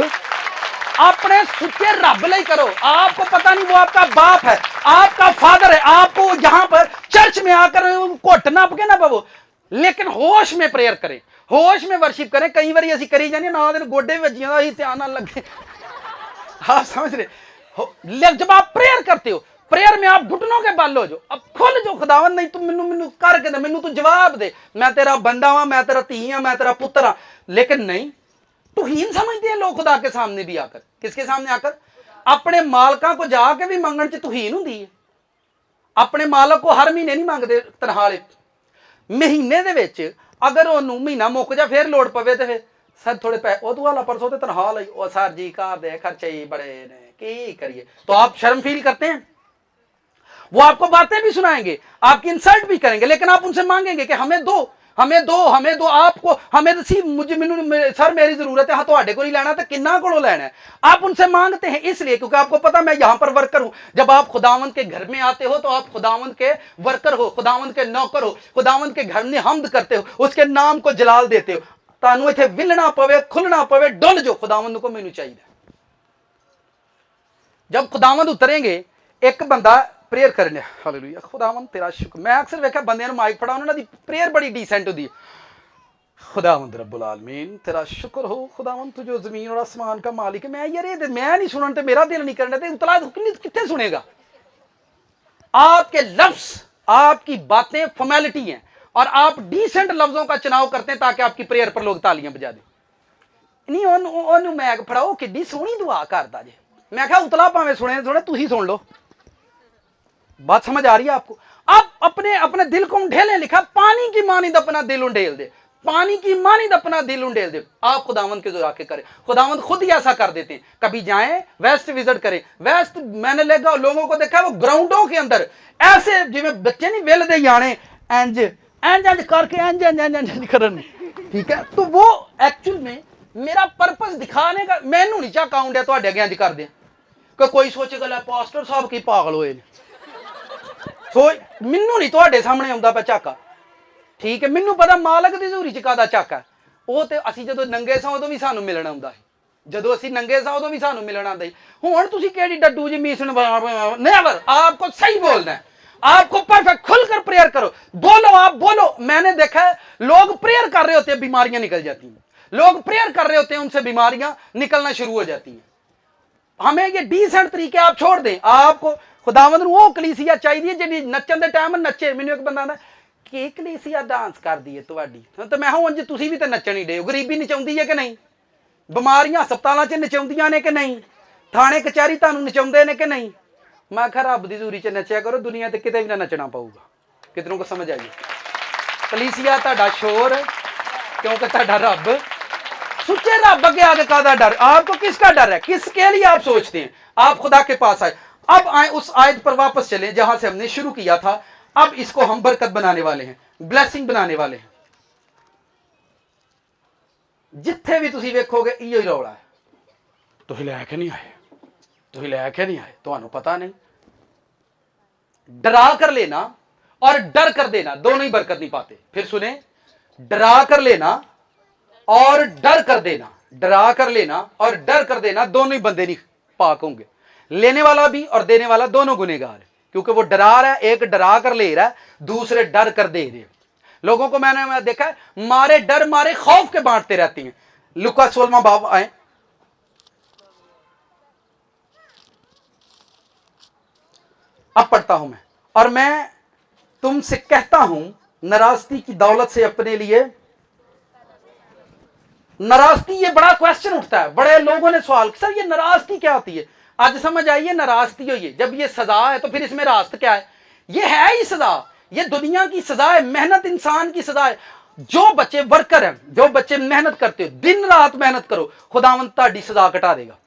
अपने सुच्चे रब लई करो। आपको पता नहीं वो आपका बाप है, आपका फादर है, आपको यहाँ पर चर्च में आकर घुट नप के ना पवो, लेकिन होश में प्रेयर करें, होश में वर्शिप करें। कई बार असीं करी जाने ना दिन गोडे वजियां ही ध्यान ना लगे, आप समझ रहे? जब आप प्रेयर करते हो, प्रेयर में आप घुटनों के बल हो जाओ, अब खुल जो खुदावन नहीं तू मैनू करके दे, मैनू तू जवाब दे, मैं तेरा बंदा हाँ, मैं तेरा धी हाँ, मैं तेरा पुत्र हाँ। लेकिन नहीं, तुहीन समझते हैं लोग खुदा के सामने भी आकर। किसके सामने आकर? अपने मालका को जाके भी मंगण च तुहीन हुंदी है। अपने मालक को हर महीने नहीं मंगते तनखा वाले, महीने दे विच अगर उन्होंने महीना मुक जा फिर लोड़ पवे तो फिर सर थोड़े पैसे वो वाला परसों तो तनखा ली, वो सर जी घर दे खर्चे ही बड़े ने, की करिए? तो आप शर्म फील करते हैं? वो आपको बातें भी सुनाएंगे, आपकी इंसल्ट भी करेंगे, लेकिन आप उनसे मांगेंगे कि हमें दो, हमें दो, हमें दो, आपको हमें दसी, मुझे सर मेरी जरूरत है, हाँ तुहाडे को नहीं लेना तो किन्ना को लेना है। आप उनसे मांगते हैं इसलिए क्योंकि आपको पता मैं यहां पर वर्कर हूं। जब आप खुदावंद के घर में आते हो तो आप खुदावंद के वर्कर हो, खुदावंद के नौकर हो, खुदावंद के घर में हमद करते हो, उसके नाम को जलाल देते हो। तानू इत्थे विलना पवे, खुलना पवे, डुल जो खुदावंद को मैनू चाहिए। जब खुदावंद उतरेंगे, एक बंदा प्रेयर करने, हालेलुया खुदावंद तेरा शुक्र, मैं अक्सर वेख्या बंदे माइक फड़ा उन्होंने दी प्रेयर बड़ी डिसेंट होती है। खुदावंद रब्बुल आलमीन तेरा शुक्र हो, खुदावंद तू जो जमीन और आसमान का मालिक है। मैं यार ये मैं नहीं सुनने ते मेरा दिल नहीं करने ते उतला कितने सुनेगा? आपके लफ्ज, आपकी बातें फॉर्मेलिटी हैं और आप डिसेंट लफ्जों का चुनाव करते हैं ताकि आपकी प्रेयर पर लोग तालियां बजा दें। नहीं ओनू मैग फड़ाओ कि सोहनी दुआ करता जे, मैं क्या उतला भावें सुने सुने तुम सुन लो। बात समझ आ रही है आपको? आप अपने अपने दिल को उंडेलें, लिखा पानी की मानिंद अपना दिल उंडेल दे, पानी की मानिंद अपना दिल उंडेल दे। आप खुदावंद के जो आके करें, खुदावंद खुद ही ऐसा कर देते हैं। कभी जाएं वेस्ट विजिट करें, वेस्ट मैंने लोगों को देखा वो ग्राउंडों के अंदर ऐसे जिवें बच्चे नहीं विल दे जाने इंज एंज एंज करके एंज एंज एंज एंज करन, ठीक है। तो वो एक्चुअल में मेरा पर्पस दिखाने का, मैनू नहीं चा काउंट है तुहाडे अगे इंज कर दे कि कोई सोचेगा लै पास्टर साहब की पागल होए ने, सो मैनू नहीं तुहाडे सामने आउंदा पिया झाका, ठीक है। मैनू पता मालक दी हजूरी च कादा झाका है, ਉਹ ਤੇ ਅਸੀਂ ਜਦੋਂ ਨੰਗੇ ਸਾਂ ਉਦੋਂ ਵੀ ਸਾਨੂੰ ਮਿਲਣ ਆਉਂਦਾ ਸੀ, ਜਦੋਂ ਅਸੀਂ ਨੰਗੇ ਸਾਂ ਉਦੋਂ ਵੀ ਸਾਨੂੰ ਮਿਲਣ ਆਉਂਦਾ ਸੀ। ਹੁਣ ਤੁਸੀਂ ਕਿਹੜੀ ਡੱਡੂ ਜੀ ਮੀਸਣ, नेवर, आपको सही बोलना है, आपको परफेक्ट खुलकर प्रेयर करो, बोलो, आप बोलो। मैंने देखा है लोग प्रेयर कर रहे होते हैं बीमारियां निकल जाती हैं, लोग प्रेयर कर रहे होते हैं उनसे बीमारियां निकलना शुरू हो जाती हैं। हमें ये डिसेंट तरीके आप छोड़ दें। आपको खुदावंद वो कलीसिया चाहिए जी नचन के टाइम नचे। मैंने एक बंदा कि कलीसिया डांस कर दी है तुहाडी, तो मैं हूँ तुम भी तो नचन ही डे हो। गरीबी नचाउंदी है कि नहीं, बीमारियां हस्पतालों च नचाउंदियां ने कि नहीं, थाने कचहरी तुहानूं नचाउंदे ने कि नहीं। मैं आखिया रब दी हजूरी च नचिया करो, दुनिया ते किते भी ना नचना पऊगा। कितनों को समझ आई? कलीसिया तुहाडा शोर, क्योंकि तुहाडा रब सुच्चे रब अगे आगे कादा डर? आपको किसका डर है? किसके लिए आप सोचते हैं? आप खुदा के पास आए। अब आए उस आयत पर वापस चले जहां से हमने शुरू किया था। अब इसको हम बरकत बनाने वाले हैं, ब्लेसिंग बनाने वाले हैं। जिथे भी तुसी वेखोगे इहो ही रौला है, तुसी लैके नहीं आए, तुसी लैके नहीं आए, तुहानू पता नहीं। डरा कर लेना और डर कर देना दोनों ही बरकत नहीं पाते। फिर सुने, डरा कर लेना और डर कर देना, डरा कर लेना और डर कर देना दोनों ही बंदे नहीं पाक होंगे। लेने वाला भी और देने वाला दोनों गुनहगार है, क्योंकि वो डरा रहा है, एक डरा कर ले रहा है, दूसरे डर कर दे रहे। लोगों को मैंने देखा है मारे डर मारे खौफ के बांटते रहती हैं। लुका 16वां बाब आए, अब पढ़ता हूं मैं। और मैं तुमसे कहता हूं नाराजगी की दौलत से अपने लिए, नाराजगी, ये बड़ा क्वेश्चन उठता है, बड़े लोगों ने सवाल, सर ये नाराजगी क्या होती है? आज समझ आइए, नाराजगी हुई है जब ये सजा है तो फिर इसमें रास्त क्या है? ये है ही सजा, ये दुनिया की सजा है, मेहनत इंसान की सजा है। जो बच्चे वर्कर हैं, जो बच्चे मेहनत करते हो, दिन रात मेहनत करो, खुदावंद ताड़ी सजा कटा देगा।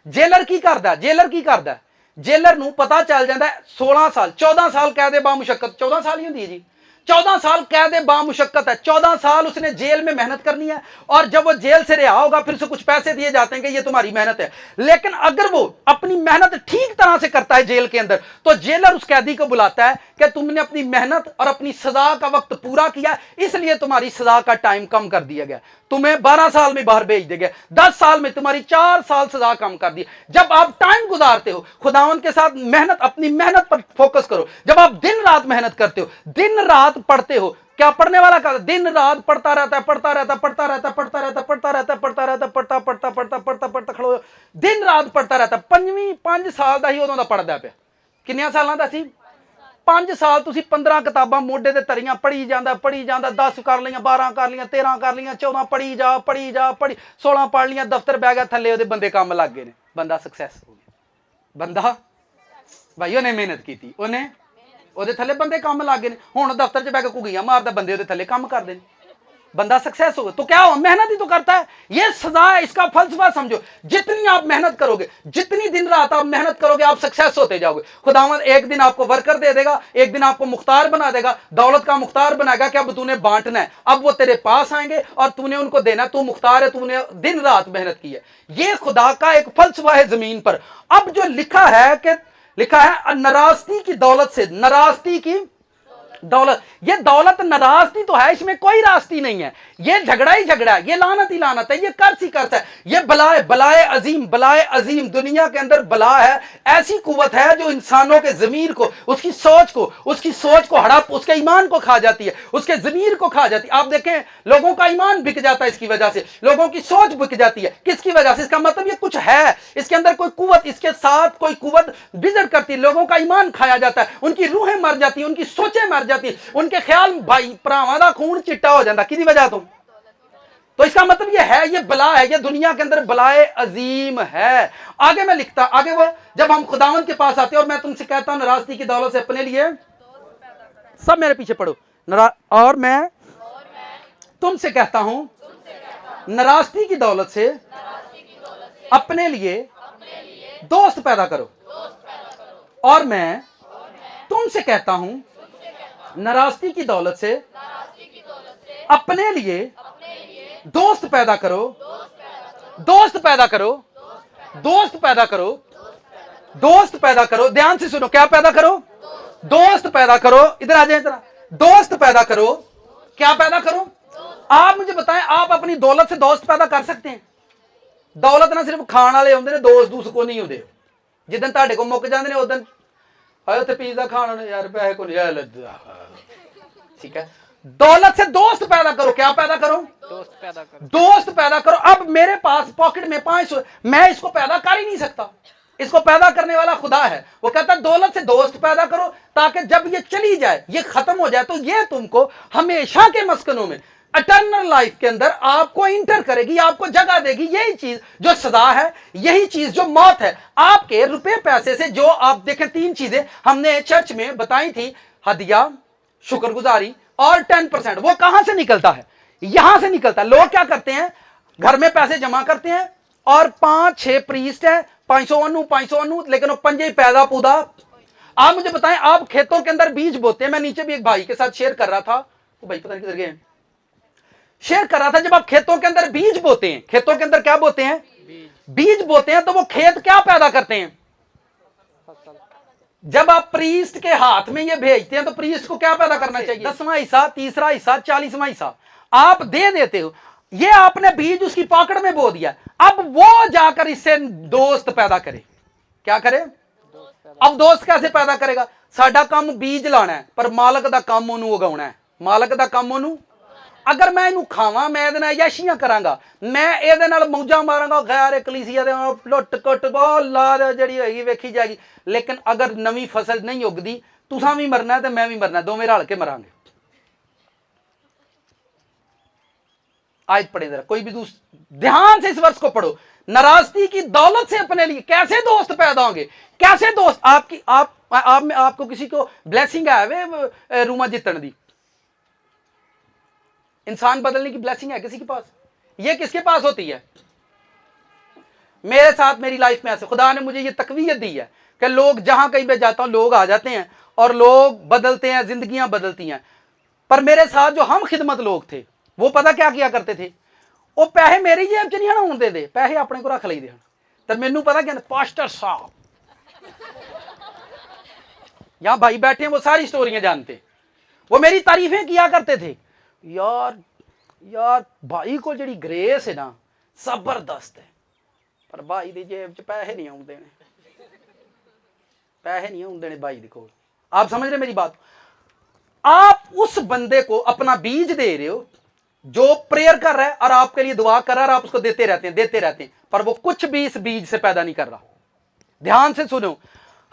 जेलर की करदा, जेलर की करदा, जेलर नूं पता चल जाता है 16 साल 14 साल कैद बामुशक्कत, 14 साल ही होंदी है जी, 14 साल कैद बामुशक्कत है। 14 साल उसने जेल में मेहनत करनी है, और जब वो जेल से रिहा होगा फिर उसे कुछ पैसे दिए जाते हैं कि ये तुम्हारी मेहनत है। लेकिन अगर वो अपनी मेहनत ठीक तरह से करता है जेल के अंदर, तो जेलर उस कैदी को बुलाता है कि तुमने अपनी मेहनत और अपनी सजा का वक्त पूरा किया, इसलिए तुम्हारी सजा का टाइम कम कर दिया गया, तुम्हें 12 साल में बाहर भेज दिया गया, 10 साल में तुम्हारी 4 साल सजा कम कर दी। जब आप टाइम गुजारते हो खुदावंद के साथ, मेहनत, अपनी मेहनत पर फोकस करो। जब आप दिन रात मेहनत करते हो, दिन रात पढ़ते हो, क्या पढ़ने वाला का दिन रात पढ़ता रहता है, पढ़ता रहता पढ़ता रहता पढ़ता रहता पढ़ता रहता पढ़ता रहता पढ़ता पढ़ता पढ़ता पढ़ता पढ़ता खड़ो दिन रात पढ़ता रहता। 5 साल का ही उदों का पढ़ता पे, किन्नियां सालां दा सी? 5 साल तुसी 15 किताबां मोढे ते धरियां, पढ़ी जांदा 10 कर लियां, 12 कर लियां, 13 कर लियां, 14 पढ़ी जा 16 पढ़ लियां, दफ्तर बह गया थल्ले, ओहदे बंदे काम लग गए ने, बंदा सक्सैस हो गया। बंदा भाई उन्हें मेहनत की, उन्हें ਉਹਦੇ ਥੱਲੇ ਬੰਦੇ ਕੰਮ ਲੱਗ ਗਏ ਨੇ, ਹੁਣ दफ्तर च बह के घुगियां मारदा, बंदे ਉਹਦੇ थल्ले काम करते हैं, बंदा सक्सेस हो गया। तो क्या हो, मेहनत ही तो करता है। ये सजा है, इसका फलसफा समझो। जितनी आप मेहनत करोगे, जितनी दिन रात आप मेहनत करोगे, आप सक्सेस होते जाओगे। खुदावंद एक दिन आपको वर्कर दे देगा, एक दिन आपको मुख्तार बना देगा, दौलत का मुख्तार बनाएगा कि अब तूने बांटना है, अब वो तेरे पास आएंगे और तूने उनको देना, तू मुख्तार है, तूने दिन रात मेहनत की है। ये खुदा का एक फलसफा है जमीन पर। अब जो लिखा है कि लिखा है नाराजगी की दौलत से, नाराजगी की दौलत, ये दौलत नाराजगी तो है, इसमें कोई रास्ती नहीं है, ये झगड़ा ही झगड़ा है, ये लानत ही लानत है, ये कर्ज ही कर्ज है, ये बलाए बलाए अजीम, बलाए अजीम। दुनिया के अंदर बला है, ऐसी कुव्वत है जो इंसानों के ज़मीर को, उसकी सोच को हड़प, उसके ईमान को खा जाती है, उसके ज़मीर को खा जाती है। आप देखें लोगों का ईमान बिक जाता है इसकी वजह से, लोगों की सोच बिक जाती है। किसकी वजह से? इसका मतलब ये कुछ है, इसके अंदर कोई कुव्वत, इसके साथ कोई कुव्वत विजिट करती है, लोगों का ईमान खाया जाता है, उनकी रूहें मर जाती है, उनकी सोचें मर जाती, उनके ख्याल भाई भरावां दा खून चिट्टा हो जाता, किसी वजह तो इसका मतलब ये है, ये बला है, ये दुनिया के अंदर बलाए अजीम है। आगे मैं लिखता, आगे वो जब हम खुदावंद के पास आते हैं, और मैं तुमसे कहता हूं नाराजगी की दौलत से अपने लिए, सब मेरे पीछे पढ़ो, और मैं तुमसे कहता हूं नाराजगी की दौलत से अपने लिए दोस्त पैदा करो, और मैं तुमसे कहता हूं नाराजगी की दौलत से अपने लिए दोस्त पैदा करो, दोस्त पैदा करो, दोस्त पैदा करो, दोस्त पैदा करो। ध्यान से सुनो, क्या पैदा करो? दोस्त पैदा करो। इधर आ जाए, इधर। दोस्त पैदा करो। क्या पैदा करो? आप मुझे बताएं, आप अपनी दौलत से दोस्त पैदा कर सकते हैं? दौलत ना सिर्फ खाने वाले होंगे, दोस्त दूसरे को नहीं होंगे। जिदन ਤੁਹਾਡੇ को मुक जाते हैं उदन आयो तो पिज्जा खाना यार पैसे को नहीं। ठीक है, दौलत से दोस्त पैदा करो। क्या पैदा करो? दोस्त पैदा करो, दोस्त पैदा करो। अब मेरे पास पॉकेट में 500, मैं इसको पैदा कर ही नहीं सकता, इसको पैदा करने वाला खुदा है। वो कहता है दौलत से दोस्त पैदा करो ताकि जब ये चली जाए, ये खत्म हो जाए, तो ये तुमको हमेशा के मस्कनों में, इटर्नल लाइफ के अंदर आपको इंटर करेगी, आपको जगह देगी। यही चीज जो सजा है, यही चीज जो मौत है। आपके रुपए पैसे से जो आप देखें, 3 चीजें हमने चर्च में बताई थी, हदिया, शुक्रगुजारी और 10%। वो कहां से निकलता है? यहां से निकलता है। लोग क्या करते हैं, घर में पैसे जमा करते हैं और 5-6 प्रीस्ट है, 500 अनु, लेकिन वो पंजे पैदा पूदा। आप मुझे बताएं, आप खेतों के अंदर बीज बोते हैं। मैं नीचे भी एक भाई के साथ शेयर कर रहा था, वो भाई पता नहीं किधर गए, शेयर कर रहा था, जब आप खेतों के अंदर बीज बोते हैं, खेतों के अंदर क्या बोते हैं? बीज बोते हैं, तो वो खेत क्या पैदा करते हैं? जब आप प्रीस्ट के हाथ में ये भेजते हैं, तो प्रीस्ट को क्या पैदा करना चाहिए? 10वां हिस्सा, 3रा हिस्सा, 40वां हिस्सा आप दे देते हो। ये आपने बीज उसकी पॉकेट में बो दिया, अब वो जाकर इससे दोस्त पैदा करे। क्या करे? अब दोस्त कैसे पैदा करेगा? साडा काम बीज लाना है, पर मालक दा काम ओनू उगाउणा है। मालक दा काम ओनू, अगर मैं इनू खावां, मैं इहदे नाल याशियां करांगा, मैं इहदे नाल मौजां मारांगा, गैर कलीसिया दे लुट कुट बहुत ला जिहड़ी होएगी वेखी जाएगी। लेकिन अगर नवी फसल नहीं उगदी, तुसां भी मरना है ते मैं भी मरना है, दोवें रल के मरांगे। आयत पढ़े जरा, कोई भी ध्यान से इस वर्ष को पढ़ो। नाराजगी की दौलत से अपने लिए कैसे दोस्त पैदा होंगे? कैसे दोस्त? आपको किसी को ब्लेसिंग है वे रूमा जितन दी, इंसान बदलने की ब्लेसिंग है किसी के पास? ये किसके पास होती है? मेरे साथ, मेरी लाइफ में ऐसे खुदा ने मुझे ये तकवीयत दी है कि लोग, जहां कहीं पे जाता हूं, लोग आ जाते हैं और लोग बदलते हैं, जिंदगियां बदलती हैं। पर मेरे साथ जो हम खिदमत लोग थे, वो पता क्या किया करते थे? वो पैसे मेरी जेब च नहीं होने दे, पैसे अपने को रख लेते हैं। तो मैनू पता क्या, पास्टर साहब यहां भाई बैठे हैं, वो सारी स्टोरियां जानते, वो मेरी तारीफें किया करते थे। यार भाई को जी ग्रेस है ना, जबरदस्त है, पर भाई की जेब च पैसे नहीं आउंदे ने, पैसे नहीं आउंदे ने भाई देखो। आप समझ रहे मेरी बात? आप उस बंदे को अपना बीज दे रहे हो जो प्रेयर कर रहा है और आपके लिए दुआ कर रहा है, और आप उसको देते रहते हैं, पर वो कुछ भी इस बीज से पैदा नहीं कर रहा। ध्यान से सुनो,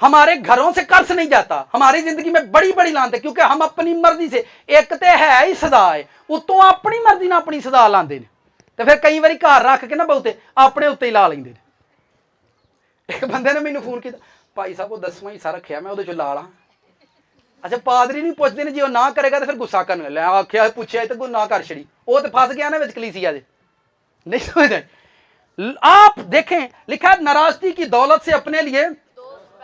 हमारे घरों से कर्ज नहीं जाता, हमारी जिंदगी में बड़ी बड़ी लानत है, क्योंकि हम अपनी मर्जी से, एक तो है ही सदा है, उतों अपनी मर्जी ना अपनी सदा लाते हैं, तो फिर कई बार घर रख के ना बहुते अपने उत्ते ही ला लेंगे। एक बंदे ने मैंने फोन किया, भाई साहब वो 10वां हिस्सा रखा, मैं वो ला ला। अच्छा, पादरी नहीं पुछते ने, जो ना करेगा तो फिर गुस्सा करने लै आख्या पूछा तो ना कर छड़ी, वो तो फस गया ना विच कलीसिया दे, नहीं समझ आए। आप देखें, लिखा है नाराजगी की दौलत से अपने लिए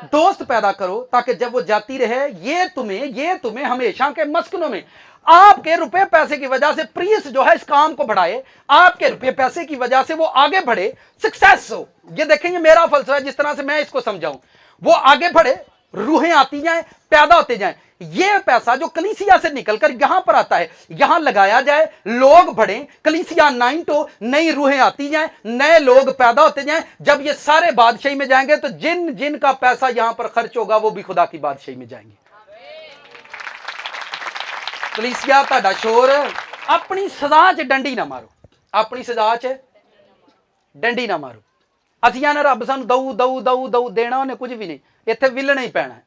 दोस्त पैदा करो ताकि जब वो जाती रहे, ये तुम्हें हमेशा के मस्कनों में, आपके रुपए पैसे की वजह से प्रीस जो है इस काम को बढ़ाए, आपके रुपए पैसे की वजह से वो आगे बढ़े, सक्सेस हो। ये देखेंगे मेरा फलसफा है, जिस तरह से मैं इसको समझाऊं, वो आगे बढ़े, रूहें आती जाएं, पैदा होते जाएं। ये पैसा जो कलीसिया से निकलकर यहां पर आता है, यहां लगाया जाए, लोग बढ़े, कलीसिया 9 तो नई रूहें आती जाएं, नए लोग पैदा होते जाएं। जब ये सारे बादशाही में जाएंगे तो जिन जिन का पैसा यहां पर खर्च होगा वो भी खुदा की बादशाही में जाएंगे। कलीसिया ताड़ा शोर, अपनी सजा च डंडी ना मारो, अपनी सजा च डंडी ना मारो। असियां ने रब सानू दऊ दऊ दऊ दऊ देना, उन्हें कुछ भी नहीं, इत्थे विलना ही पैना,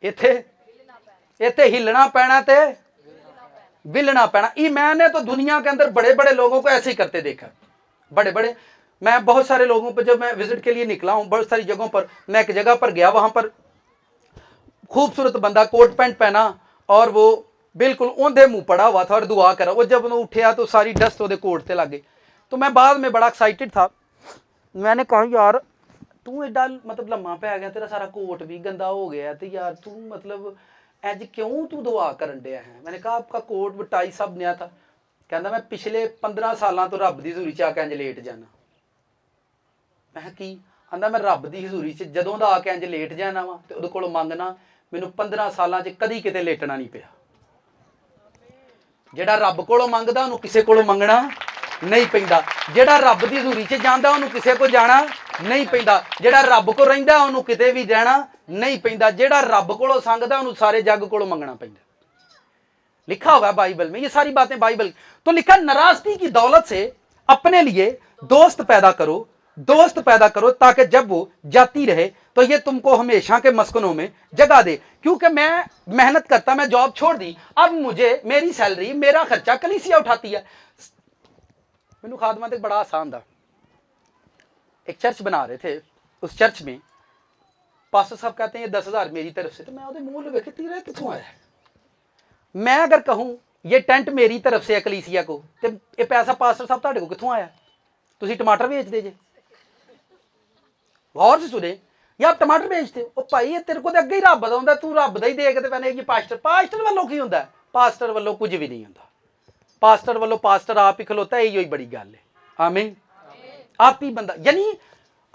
इत्थे हिलना पैना ते विलना पैना। मैंने तो दुनिया के अंदर बड़े बड़े लोगों को ऐसे ही करते देखा, बड़े बड़े। मैं बहुत सारे लोगों पर, जब मैं विजिट के लिए निकला हूं बहुत सारी जगहों पर, मैं एक जगह पर गया, वहां पर खूबसूरत बंदा कोट पैंट पहना और वो बिल्कुल औंधे मुंह पड़ा हुआ था और दुआ करा। वो जब वो उठा तो सारी डस्ट वो कोट से लगे। तो मैं बाद में बड़ा एक्साइटेड था, मैंने कहा यार तू एडा मतलब लम्मा पै गया, तेरा सारा कोट भी गंदा हो गया, तो यार तू मतलब अज क्यों तू दुआ करन दिया है? मैंने कहा आपका कोट बटाई सब नया था। कहता मैं पिछले 15 सालों तो रब की हजूरी च आके इंज लेट जाना। मैं की आंदा मैं रब की हजूरी च जदों दा आके इंज लेट जाना वा ते उहदे कोलों मंगना, मैनूं 15 सालों च कदी किते लेटना नहीं पिया। जिहड़ा रब कोलों मंगदा उहनूं किसे कोलों मंगना नहीं पैंदा। जिहड़ा रब की हजूरी च जांदा उहनूं किसे को जाना नहीं पैंदा। जिहड़ा रब को रहिंदा उहनूं किते भी जाना नहीं पैंदा। जिहड़ा रब कोलों संगदा उहनूं सारे जग कोलों मंगना पैंदा। लिखा हुआ है बाइबल में, ये सारी बातें बाइबल। तो लिखा नाराजगी की दौलत से अपने लिए दोस्त पैदा करो, दोस्त पैदा करो ताकि जब वो जाती रहे तो ये तुमको हमेशा के मस्कनों में जगह दे। क्योंकि मैं मेहनत करता, मैं जॉब छोड़ दी, अब मुझे मेरी सैलरी मेरा खर्चा कलीसिया उठाती है। मैनू खादमा ते बड़ा आसान था। एक चर्च बना रहे थे, उस चर्च में पास्टर साहब कहते हैं ये 10,000 मेरी तरफ से। तो मैं उहदे मूंह लगे तेरा कित्थों आया? मैं अगर कहूं ये टेंट मेरी तरफ से है कलीसिया को, तो ये पैसा पास्टर साहब तुहाडे को कित्थों आया? तुसीं टमाटर बेचदे जे। गौर से सुने, या आप टमाटर बेचते हो? भाई ये तेरे को तो अगे ही रब दा हुंदा, तू रब दा ही दे के ते मैंने पास्टर वालों की हुंदा है? पास्टर वालों कुछ भी नहीं हुंदा। पास्टर वालों पास्टर आप ही खलोता है, यही बड़ी गल है। आमीन। आप ही बंदा, यानी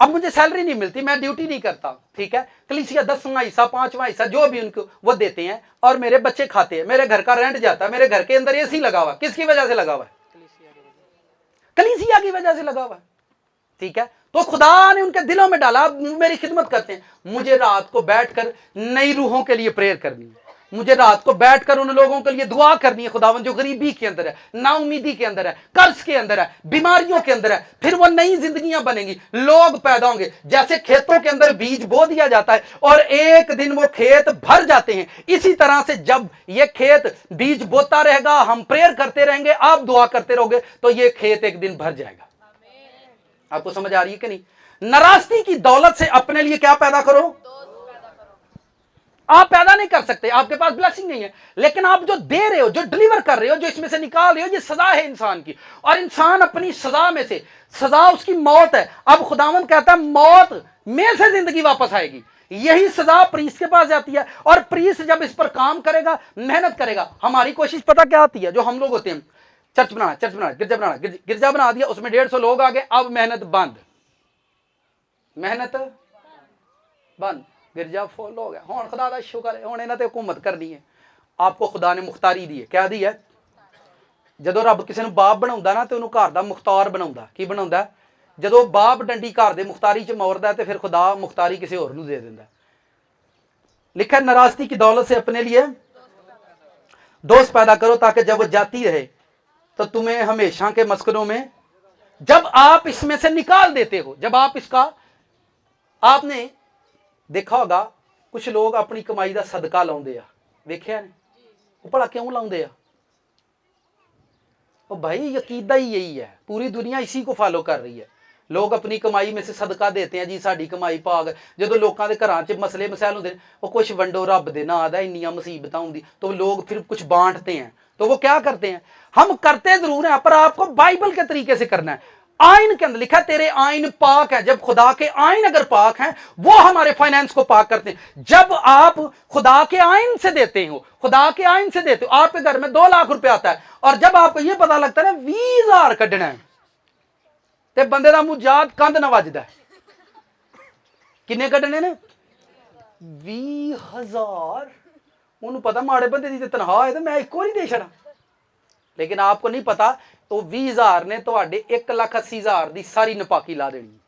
अब मुझे सैलरी नहीं मिलती, मैं ड्यूटी नहीं करता, ठीक है, कलीसिया 10वां हिस्सा 5वां हिस्सा जो भी उनको वो देते हैं और मेरे बच्चे खाते हैं, मेरे घर का रेंट जाता है, मेरे घर के अंदर एसी लगा हुआ, किसकी वजह से लगा हुआ है? कलीसिया की वजह से लगा हुआ है, ठीक है। तो खुदा ने उनके दिलों में डाला, मेरी खिदमत करते हैं। मुझे रात को बैठकर नई रूहों के लिए प्रेयर करनी है, मुझे रात को बैठकर उन लोगों के लिए दुआ करनी है खुदावन जो गरीबी के अंदर है, नाउमीदी के अंदर है, कर्ज के अंदर है, बीमारियों के अंदर है। फिर वो नई जिंदगियां बनेंगी, लोग पैदा होंगे। जैसे खेतों के अंदर बीज बो दिया जाता है और एक दिन वो खेत भर जाते हैं, इसी तरह से जब ये खेत बीज बोता रहेगा, हम प्रेयर करते रहेंगे, आप दुआ करते रहोगे, तो ये खेत एक दिन भर जाएगा। आपको समझ आ रही है कि नहीं? नाराजगी की दौलत से अपने लिए क्या पैदा करो? आप पैदा नहीं कर सकते, आपके पास ब्लेसिंग नहीं है, लेकिन आप जो दे रहे हो, जो डिलीवर कर रहे हो, जो इसमें से निकाल रहे हो, ये सजा है इंसान की। और इंसान अपनी सजा में से, सजा उसकी मौत है। अब खुदावंद कहता है मौत में से जिंदगी वापस आएगी। यही सजा प्रीस्ट के पास जाती है और प्रीस्ट जब इस पर काम करेगा, मेहनत करेगा। हमारी कोशिश पता क्या आती है, जो हम लोग होते हैं, चर्च बनाना, गिरजा बनाना, गिरजा बना दिया, उसमें 150 लोग आ गए, अब मेहनत बंद, मेहनत बंद, गिरजा फुल हो गया। हुण खुदा दा शुक्र है, हुण इन्हां ते हुकूमत करनी है। आपको खुदा ने मुख्तारी दी है। क्या दी है? जदों रब किसी नूं बाप बनाउंदा ना, ते उहनूं घर दा मुख्तार बनाउंदा। की बनाउंदा? जदों बाप डंडी घर दे मुख्तारी च मोरदा ते फिर खुदा मुख्तारी किसी होर नूं दे दिंदा। लिखा है नाराजगी की दौलत से अपने लिए दोस्त पैदा करो ताकि जब वो जाती रहे तो तुम्हें हमेशा के मस्कनों में, जब आप इसमें से निकाल देते हो, जब आप इसका, आपने देखा होगा कुछ लोग अपनी कमाई का सदका लाउंदे आ, वेख्या ने? वो भला क्यों लाउंदे आ? वो भाई अकीदा ही यही है, पूरी दुनिया इसी को फॉलो कर रही है। लोग अपनी कमाई में से सदका देते हैं, जी साड़ी कमाई भाग। जो लोगों के घर च मसले मसैल होंगे, वो कुछ वंडो रब दे ना दा, इन्नियां मुसीबत होंगी, तो लोग फिर कुछ बांटते हैं। तो वो क्या करते हैं? हम करते जरूर हैं, पर आपको बाइबल के तरीके से करना है। आइन के अंदर लिखा तेरे आइन पाक है। जब खुदा के आइन अगर पाक हैं, वो हमारे फाइनेंस को पाक करते हैं। जब आप खुदा के आइन से देते हो, खुदा के आइन से देते हो, आपके घर में 2 लाख रुपए आता है, और जब आपको ये पता लगता है ना 20,000 कढ़ना है, ते बंदे दा मुंह जात कंध ना वजदा है। किन्ने कढ़ने ने? 20,000। उन्होंने पता माड़े बंदे की तनख्वाह है तो मैं एक बार दे छड़ा, लेकिन आपको नहीं पता तो 20,000 ने तो 1,80,000 की सारी नपाकी ला देनी।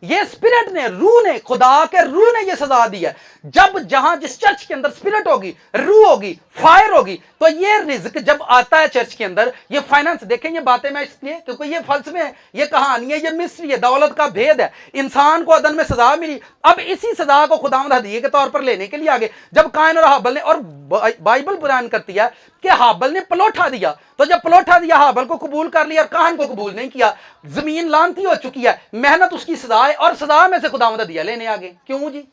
ये स्पिरिट ने, रूह ने, खुदा के रूह ने ये सजा दी है। जब जहां जिस चर्च के अंदर स्पिरिट होगी, रूह होगी, फायर होगी, तो ये रिज्क जब आता है चर्च के अंदर, ये फाइनेंस, देखें ये बातें मैं इसलिए क्योंकि ये फलसफे है, ये कहानी है, ये मिस्ट्री है, दौलत का भेद है। इंसान को अदन में सजा मिली, अब इसी सजा को खुदावंद हदिये के तौर पर लेने के लिए आगे जब कायन और हाबल ने, और बाइबल बयान करती है कि हाबल ने पलोठा दिया, तो जब पलोठा दिया हाबल को कबूल कर लिया और काहन को कबूल नहीं किया। जमीन लानती हो चुकी है, मेहनत उसकी सजा है, और सजा में से खुदावंद हदिया लेने आगे। क्यों जी?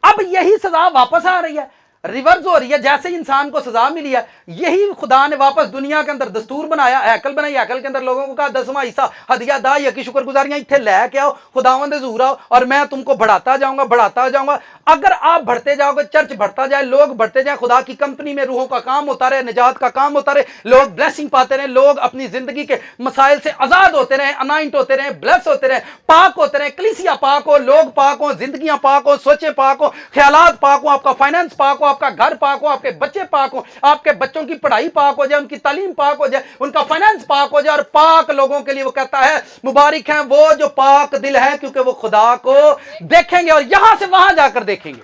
अब यही सजा वापस आ रही है। रिवर्स हो रही है। जैसे ही इंसान को सजा मिली है, यही खुदा ने वापस दुनिया के अंदर दस्तूर बनाया, हैकल बनाई, हैकल के अंदर लोगों को कहा 10वां हिस्सा हदिया दाई की शुक्रगुजारियां इतने लैके आओ, खुदावंद हुजूर आओ और मैं तुमको बढ़ाता जाऊंगा। अगर आप बढ़ते जाओगे, चर्च बढ़ता जाए, लोग बढ़ते जाए, खुदा की कंपनी में रूहों का काम होता रहे, निजात का काम होता रहे, लोग ब्लेसिंग पाते रहे, लोग अपनी जिंदगी के मसाइल से आजाद होते रहे, अनाइंट होते रहे, ब्लेस होते रहे, पाक होते रहे, कलीसिया पाक हो, लोग पाक हो, जिंदगियां पाक हो, सोचे पाक हो, ख्यालात पाक हो, आपका फाइनेंस पाक हो, आपका घर पाक हो, आपके बच्चे पाक हो, आपके बच्चों की पढ़ाई पाक हो जाए, उनकी तालीम पाक हो जाए, उनका फाइनेंस पाक हो जाए। और पाक लोगों के लिए वो कहता है मुबारक है वो जो पाक दिल है, क्योंकि वो खुदा को देखेंगे और यहां से वहां जाकर देखेंगे।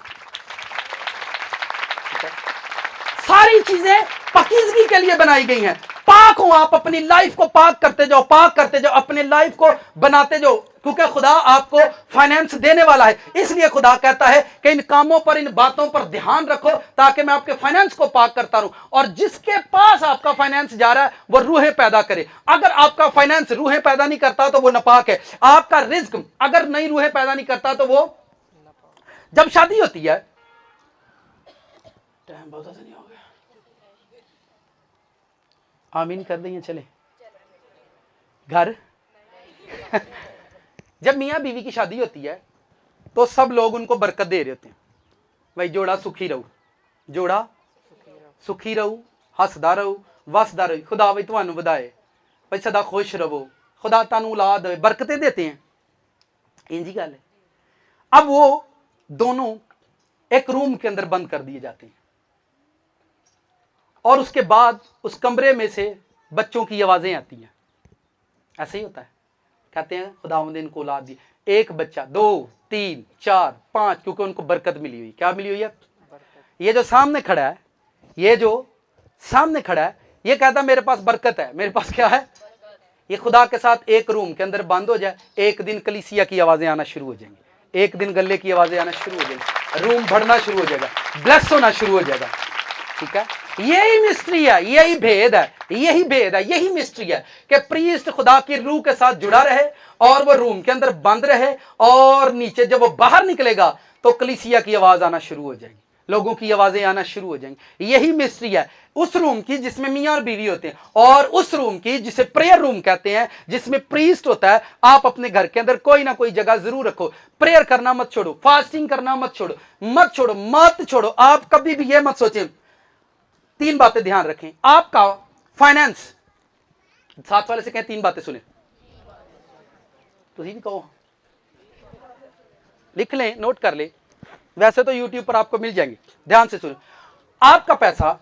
सारी चीजें पाकीज़गी के लिए बनाई गई हैं। पाक हो आप, अपनी लाइफ को पाक करते जाओ, पाक करते जाओ, अपनी लाइफ को बनाते जाओ, क्योंकि खुदा आपको फाइनेंस देने वाला है। इसलिए खुदा कहता है कि इन कामों पर, इन बातों पर ध्यान रखो ताकि मैं आपके फाइनेंस को पाक करता रहूं। और जिसके पास आपका फाइनेंस जा रहा है वो रूहें पैदा करे। अगर आपका फाइनेंस रूहें पैदा नहीं करता तो वो नापाक है। आपका रिज्क अगर नई रूहें पैदा नहीं करता तो वो, जब शादी होती है, टाइम बहुत नहीं हो गया, आमीन कर देंगे, चले घर। जब मियाँ बीवी की शादी होती है तो सब लोग उनको बरकत दे रहे होते हैं, भाई जोड़ा सुखी रहू, जोड़ा सुखी रहू, हसदा रहू, वसदा रहू, खुदा भाई तुहानू वधाए, भाई सदा खुश रहो, खुदा तानू औलाद दे, बरकतें देते हैं। इंजी गल है। अब वो दोनों एक रूम के अंदर बंद कर दिए जाते हैं और उसके बाद उस कमरे में से बच्चों की आवाजें आती हैं। ऐसे ही होता है, कहते हैं खुदावंद ने इनको औलाद दी, एक बच्चा, 2, 3, 4, 5, क्योंकि उनको बरकत मिली हुई। क्या मिली हुई है? ये जो सामने खड़ा है, ये जो सामने खड़ा है, ये कहता मेरे पास बरकत है। मेरे पास क्या है? ये खुदा के साथ एक रूम के अंदर बंद हो जाए, एक दिन कलीसिया की आवाजें आना शुरू हो जाएंगी, एक दिन गले की आवाजें आना शुरू हो जाएंगी, रूम बढ़ना शुरू हो जाएगा, ब्लेस होना शुरू हो जाएगा। ठीक है, यही मिस्ट्री है, यही भेद है, यही भेद है, यही मिस्ट्री है कि प्रीस्ट खुदा की रूह के साथ जुड़ा रहे और वो रूम के अंदर बंद रहे, और नीचे जब वो बाहर निकलेगा तो कलीसिया की आवाज आना शुरू हो जाएगी, लोगों की आवाजें आना शुरू हो जाएंगी। यही मिस्ट्री है उस रूम की जिसमें मियां और बीवी होते हैं, और उस रूम की जिसे प्रेयर रूम कहते हैं, जिसमें प्रीस्ट होता है। आप अपने घर के अंदर कोई ना कोई जगह जरूर रखो। प्रेयर करना मत छोड़ो, फास्टिंग करना मत छोड़ो। आप कभी भी यह मत सोचें, 3 बातें ध्यान रखें। आपका फाइनेंस, साथ वाले से कहें 3 बातें सुने, तो भी कहो, लिख लें, नोट कर ले, वैसे तो YouTube पर आपको मिल जाएंगे। ध्यान से सुनो, आपका पैसा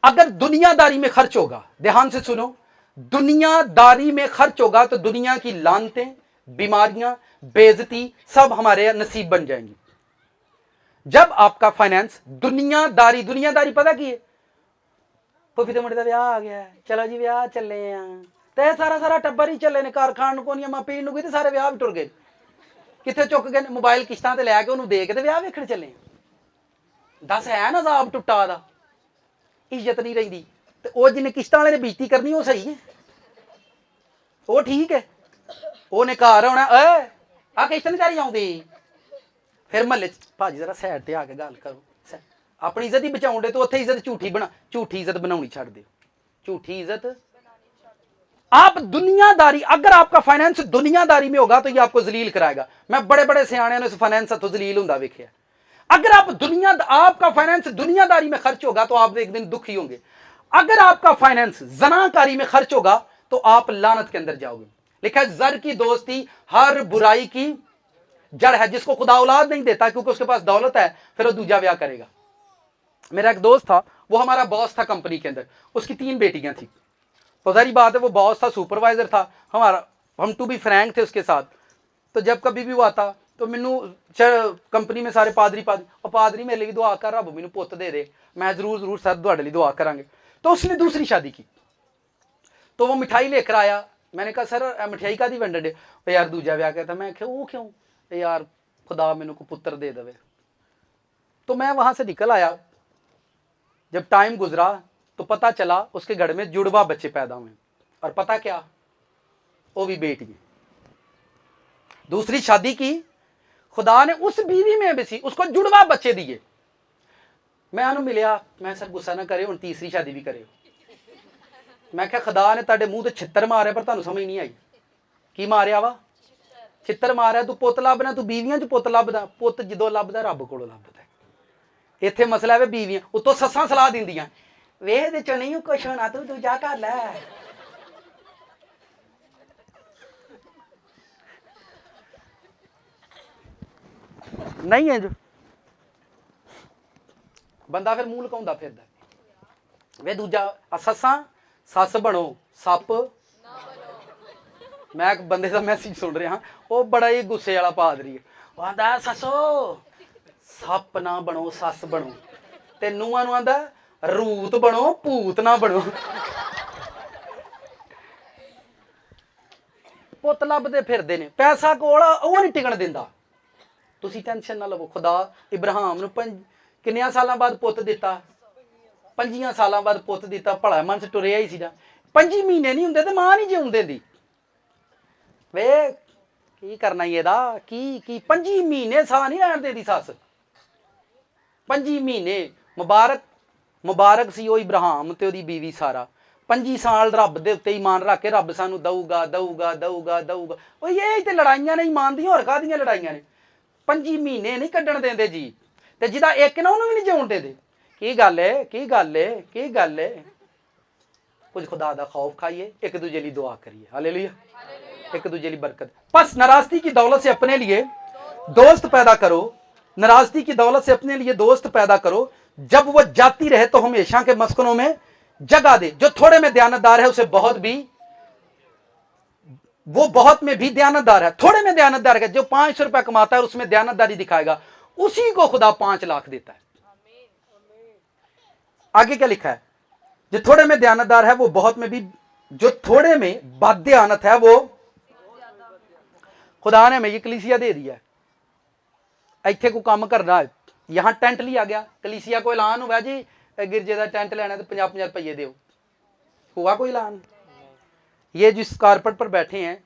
अगर दुनियादारी में खर्च होगा, ध्यान से सुनो, दुनियादारी में खर्च होगा तो दुनिया की लानतें, बीमारियां, बेइज्जती सब हमारे नसीब बन जाएंगी। जब आपका फाइनेंस दुनियादारी पता की है, फुफी तो मुंडे दा ब्याह आ गया, चलो जी ब्याह चले ते सारा टब्बर ही चले ने, घर खाण को नहीं, मां पीण नूं, सारे ब्याह भी टुर गए, कित्थे चुक गए, मोबाइल किश्तां ते लैके उन्होंने दे के ते ब्याह वेखण चले। दस है ना साहब टुट्टा दा, इज्जत नहीं रही। ते ओ जिन्हें किश्तां वाले ने बेइज्जती करनी वो सही है, वो ठीक है, उन्हें घर आना, आ किश्त नहीं तारी आउंदी, फिर महल्ले भाजी जरा साइड ते आके गल करो, अपनी इज्जत ही बचाउण दे, तो उत्थे इज्जत झूठी इज्जत बनाउणी छड्ड दे, झूठी इज्जत। आप दुनियादारी, अगर आपका फाइनेंस दुनियादारी में होगा तो ये आपको जलील कराएगा। मैं बड़े बड़े सियाणियां ने इस फाइनेंस हथों जलील हुंदा वेखिया। अगर आपका फाइनेंस दुनियादारी में खर्च होगा तो आप एक दिन दुखी होंगे। अगर आपका फाइनेंस जनाकारी में खर्च होगा तो आप लानत के अंदर जाओगे। लिखा है जर की दोस्ती हर बुराई की जड़ है। जिसको खुदा औलाद नहीं देता क्योंकि उसके पास दौलत है, फिर वो दूजा ब्याह करेगा। मेरा एक दोस्त था, वो हमारा बॉस था कंपनी के अंदर, उसकी 3 बेटियां थी। तो सारी बात है, वो बॉस था, सुपरवाइजर था हमारा, हम टू बी फ्रैंक थे उसके साथ। तो जब कभी भी वो आता तो मैनू कंपनी में सारे पादरी और पादरी मेरे लिए भी दुआ कर, रब मैनू पुत्त दे दे, मैं जरूर सर तुहाडे लिए दुआ करांगे। तो उसने दूसरी शादी की, तो वो मिठाई लेकर आया। मैंने कहा सर मिठाई का दी वंडन डे, यार दूजा ब्याह कहता। मैं क्या वो क्यों, यार खुदा मैनू को पुत्र दे दे। तो मैं वहां से निकल आया। जब टाइम गुजरा तो पता चला उसके घर में जुड़वा बच्चे पैदा हुए, और पता क्या, वो भी बेटी। दूसरी शादी की, खुदा ने उस बीवी में भी उसको जुड़वा बच्चे दिए। मैं उन्होंने मिलिया, मैं सर गुस्सा ना करे, हुण तीसरी शादी भी करे। मैं क्या खुदा ने तुहाडे मूँह ते छित्तर मारे पर तुहानूं समझ नहीं आई की मारिया वा? छित्तर मारिया। तू पुत्त लभना, तू बीवियां च पुत्त लभदा, पुत्त जदों लभदा रब कोलों लभदा। इत्थे मसला है बीवियां उत्तों सस्सां सलाह दिंदियां, वे इहदे चों नहीं कुछ होना, तू दूजा कर लै। नहीं है जो बंदा फिर मूंह लुकाउंदा फिरदा, वे दूजा सस्सां सस बनो सप। मैं एक बंदे का मैसेज सुन रहा, वो बड़ा ही गुस्से वाला पादरी है, वो आंदा ससो सप ना बनो सस बनो, ते नूंहां नूं आंदा रूत बनो भूत ना बनो। पुत्त लभदे फिरदे ने, पैसा कोल वो नहीं टिकण दिंदा। तुसी टेंशन ना लवो, खुदा इब्राहिम नूं किन्नियां सालां बाद पुत्त दिता, 5 सालां बाद पुत्त दिता, भला मन च टुरिया ही सी ना। 5 महीने नहीं हुंदे ते मां नहीं जिउण दिंदी। वे की करना एहदा की 5 महीने साह नहीं लैण देंदी सस। 5 महीने मुबारक सी वो इब्राहिम ते ओदी बीवी सारा। 25 साल रब दे उत्ते ईमान रख के रब सानू दऊगा दऊगा दऊगा दऊगा। वो ये ते लड़ाइयां ने ईमान दी, होर काहदियां लड़ाइयां ने। 25 महीने नहीं कड्ढण देंदे जी, ते जिहदा एक ना उहनूं भी नहीं जिउण देंदे। की गल है, की गल है, की गल है? कुछ खुदा दा खौफ खाइए, एक दूजे लिए दुआ करिए। हालेलुया, एक दूजे लिए बरकत। बस नाराजगी की दौलत से अपने लिए दोस्त पैदा करो, नाराजगी की दौलत से अपने लिए दोस्त पैदा करो। जब वो जाती रहे तो हमेशा के मस्कनों में जगह दे। जो थोड़े में दयानतदार है उसे बहुत भी, वो बहुत में भी दयानतदार है। थोड़े में दयानतदार है, जो 500 रुपया कमाता है उसमें दयानतदारी दिखाएगा, उसी को खुदा 5 लाख देता है। आगे क्या लिखा है? जो थोड़े में दयानतदार है वो बहुत में भी, जो थोड़े में बददयानत है वो, खुदा ने हमें ये कलीसिया दे दिया है। इत्थे को काम करना है, यहां टेंट लिया गया, कलीसिया को ऐलान हुआ जी गिरजे का टेंट लेना तो 50-50 रुपये दो। हुआ कोई ऐलान? ये जिस कारपेट पर बैठे हैं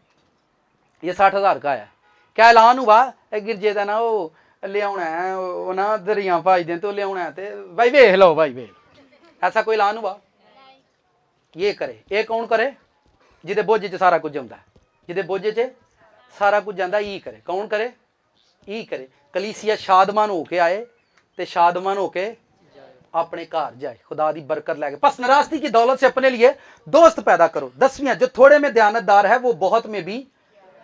ये 60,000 का है। क्या ऐलान हुआ गिरजे का ना वो लिया है, वो ना दरिया भाई दें तो लिया है, तो भाई वेख लो भाई वेख, ऐसा कोई ऐलान हुआ? ये करे, ये कौन करे? जिदे बोझे च सारा कुछ जाता है, जिदे बोझे च सारा कुछ जाता, ई करे। कौन करे? ई करे। कलीसिया शादमान होके आए तो शादमान होके अपने घर जाए, खुदा दी बरकत लैके। बस नाराजगी की दौलत से अपने लिए दोस्त पैदा करो। 10वां, जो थोड़े में दयानतदार है वो बहुत में भी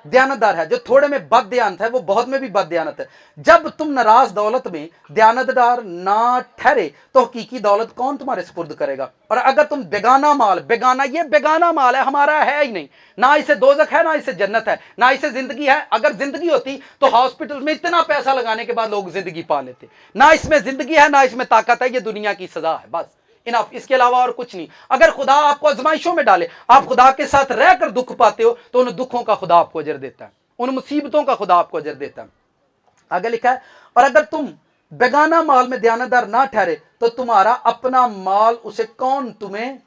दयानतदार है, जो थोड़े में बददयानत है वो बहुत में भी बददयानत है। जब तुम नाराज दौलत में दयानतदार ना ठहरे तो हकीकी दौलत कौन तुम्हारे सुपुर्द करेगा? और अगर तुम बेगाना माल, बेगाना ये बेगाना माल है, हमारा है ही नहीं, ना इसे दोजख है ना इसे जन्नत है, ना इसे जिंदगी है। अगर जिंदगी होती तो हॉस्पिटल में इतना पैसा लगाने के बाद लोग जिंदगी पा लेते। ना इसमें जिंदगी है ना इसमें ताकत है, ये दुनिया की सजा है, बस इनफ, इसके अलावा और कुछ नहीं। अगर खुदा आपको आजमाइशों में डाले, आप खुदा के साथ रहकर दुख पाते हो तो उन दुखों का खुदा आपको अजर देता है, उन मुसीबतों का खुदा आपको अजर देता है। आगे लिखा है, और अगर तुम बेगाना माल में दयानतदार ना ठहरे तो तुम्हारा अपना माल उसे कौन तुम्हें?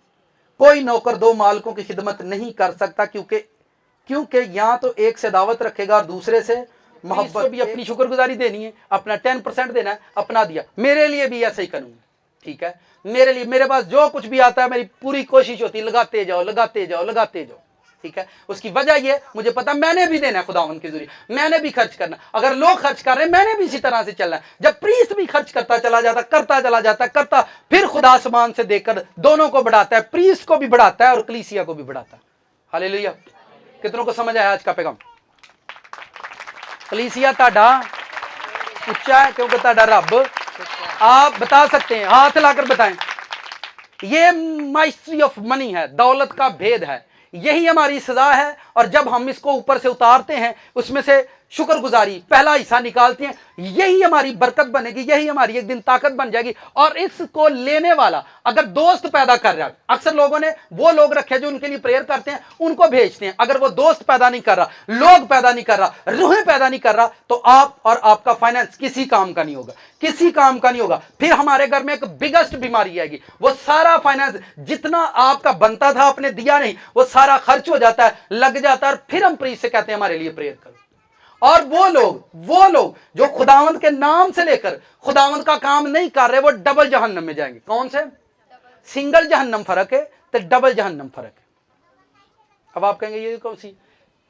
कोई नौकर 2 मालिकों की खिदमत नहीं कर सकता, क्योंकि या तो एक से दावत रखेगा और दूसरे से मोहब्बत। भी अपनी शुक्रगुजारी देनी है, अपना 10% देना है, अपना दिया। मेरे लिए भी ऐसा ही करूंगा, ठीक है? मेरे लिए, मेरे पास जो कुछ भी आता है मेरी पूरी कोशिश होती है लगाते जाओ लगाते जाओ लगाते जाओ, ठीक है? उसकी वजह ये, मुझे पता मैंने भी देना है खुदावंद के जरिए, मैंने भी खर्च करना। अगर लोग खर्च कर रहे हैं मैंने भी इसी तरह से चलना है। जब प्रीस्ट भी खर्च करता चला जाता, करता चला जाता, करता, फिर खुदा आसमान से देकर दोनों को बढ़ाता है, प्रीस्ट को भी बढ़ाता है और कलीसिया को भी बढ़ाता है। हालेलुया। कितनों को समझ आया आज का पैगाम? कलीसिया ताड़ा उच्चा है क्योंकि ताड़ा रब। आप बता सकते हैं, हाथ लाकर बताएं, ये माइस्ट्री ऑफ मनी है, दौलत का भेद है, यही हमारी सजा है। और जब हम इसको ऊपर से उतारते हैं, उसमें से शुक्रगुजारी पहला हिस्सा निकालते हैं, यही हमारी बरकत बनेगी, यही हमारी एक दिन ताकत बन जाएगी। और इसको लेने वाला अगर दोस्त पैदा कर रहा है, अक्सर लोगों ने वो लोग रखे जो उनके लिए प्रेयर करते हैं, उनको भेजते हैं। अगर वो दोस्त पैदा नहीं कर रहा, लोग पैदा नहीं कर रहा, रूहें पैदा नहीं कर रहा, तो आप और आपका फाइनेंस किसी काम का नहीं होगा, किसी काम का नहीं होगा। फिर हमारे घर में एक बिगेस्ट बीमारी आएगी, वो सारा फाइनेंस जितना आपका बनता था आपने दिया नहीं, वो सारा खर्च हो जाता है, लग जाता है। और फिर हम प्रीस्ट से कहते हैं हमारे लिए प्रेयर करो। और वो लोग जो खुदावंद के नाम से लेकर खुदावंद का काम नहीं कर रहे, वो डबल जहन्नम में जाएंगे। कौन से? सिंगल जहन्नम फर्क है तो डबल जहन्नम फर्क है। अब आप कहेंगे ये कौन सी?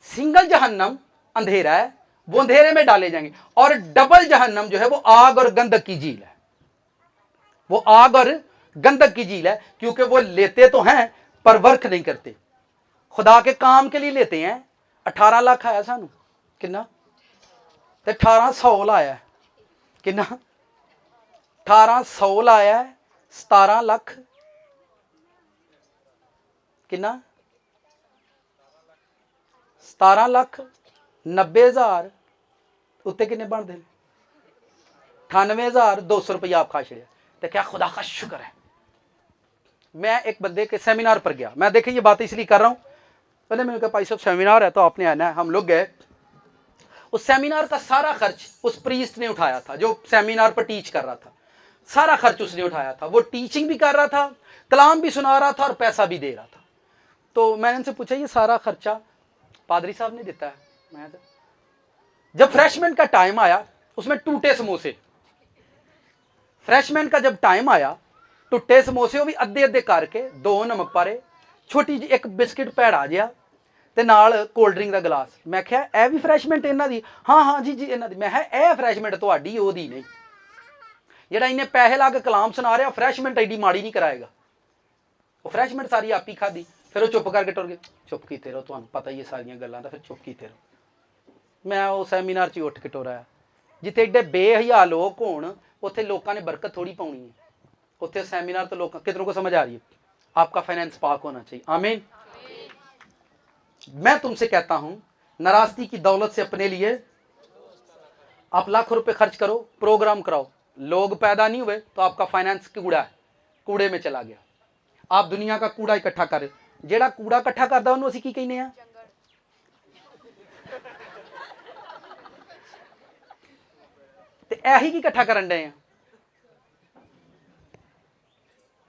सिंगल जहन्नम अंधेरा है, वो अंधेरे में डाले जाएंगे, और डबल जहन्नम जो है वो आग और गंधक की झील है। वो आग और गंधक की झील है, क्योंकि वो लेते तो हैं पर वर्क नहीं करते। खुदा के काम के लिए लेते हैं। 18 लाख आया सानू, कितना? 1800 लाया है, कितना? 1800 लाया है, 17 लाख कितना? 17,90,000 उत्ते किन्ने बनते हैं? 98,200 रुपया आप खा छड़िया। तो क्या खुदा का शुक्र है। मैं एक बंदे के सेमिनार पर गया, मैं देखें ये बात इसलिए कर रहा हूँ, मैंने मैंने कहा भाई साहब सेमिनार है तो आपने आना है। हम लोग गए, उस सेमिनार का सारा खर्च उस प्रीस्ट ने उठाया था जो सेमिनार पर टीच कर रहा था। सारा खर्च उसने उठाया था। वो टीचिंग भी कर रहा था, कलाम भी सुना रहा था और पैसा भी दे रहा था। तो मैंने उनसे पूछा ये सारा खर्चा पादरी साहब ने देता है? मैं तो जब फ्रेशमैन का टाइम आया, उसमें टूटे समोसे, फ्रेशमैन का जब टाइम आया, टूटे समोसे वो भी अद्धे अद्धे करके, 2 नमक पारे, छोटी जी एक बिस्किट पैड़ा जिहा ते नाल कोल्ड ड्रिंक का गिलास। मैं क्या ए भी फ्रेशमेंट इन्हां दी? हाँ जी इन्हां दी। मैं ए फ्रेशमेंट तुहाडी ओदी नहीं, जिहड़ा इन्हें पैसे ला के कलाम सुना रहा फ्रेशमेंट एडी माड़ी नहीं कराएगा। वो फ्रेशमेंट सारी आप ही खाधी, फिर वो चुप करके टुर गए। चुप कीते रहो, तुहानूं पता ही है सारियां गल्लां दा, फिर चुप कीते रहो। मैं वो सैमीनार च उठ के टुर आया। जिथे एडे बेहया लोग होण, उत्थे लोकां ने बरकत थोड़ी पाउणी है। उत्थे सैमीनार तो लोग, कितनों को समझ आ रही है? आपका फाइनेंस पाक होना चाहिए। आमीन। मैं तुमसे कहता हूं, नाराजगी की दौलत से अपने लिए आप लाखों रुपए खर्च करो, प्रोग्राम कराओ, लोग पैदा नहीं हुए तो आपका फाइनेंस कूड़ा है, कूड़े में चला गया। आप दुनिया का कूड़ा इकट्ठा कर, जेड़ा कूड़ा इकट्ठा करदा उन्होंने असीं की कहने आ? ते ऐही की इकट्ठा करन डे आ?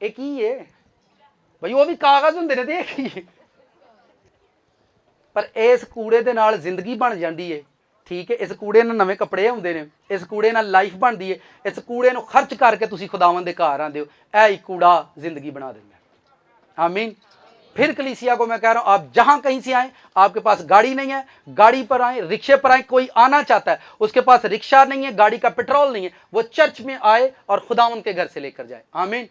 ਇਹ ਕੀ ਹੈ ਬਈ? ਉਹ ਵੀ ਕਾਗਜ਼ ਹੁੰਦੇ ਨੇ ਤੇ ਇਹ ਕੀ ਹੈ? ਪਰ ਇਸ ਕੂੜੇ ਦੇ ਨਾਲ ਜ਼ਿੰਦਗੀ ਬਣ ਜਾਂਦੀ ਹੈ। ਠੀਕ ਹੈ, ਇਸ ਕੂੜੇ ਨਾਲ ਨਵੇਂ ਕੱਪੜੇ ਆਉਂਦੇ ਨੇ, ਇਸ ਕੂੜੇ ਨਾਲ ਲਾਈਫ ਬਣਦੀ ਹੈ। ਇਸ ਕੂੜੇ ਨੂੰ ਖਰਚ ਕਰਕੇ ਤੁਸੀਂ ਖੁਦਾਵੰਦ ਦੇ ਘਰ ਆਉਂਦੇ ਹੋ, ਇਹ ਹੀ ਕੂੜਾ ਜ਼ਿੰਦਗੀ बना ਦਿੰਦਾ है। आमीन। फिर कलीसिया को मैं कह रहा हूं, आप जहां कहीं से आए, आपके पास गाड़ी नहीं है, गाड़ी पर आए, रिक्शे पर आए। कोई आना चाहता है, उसके पास रिक्शा नहीं है, गाड़ी का पेट्रोल नहीं है, वो चर्च में आए और खुदावंद के घर से लेकर जाए। आमीन।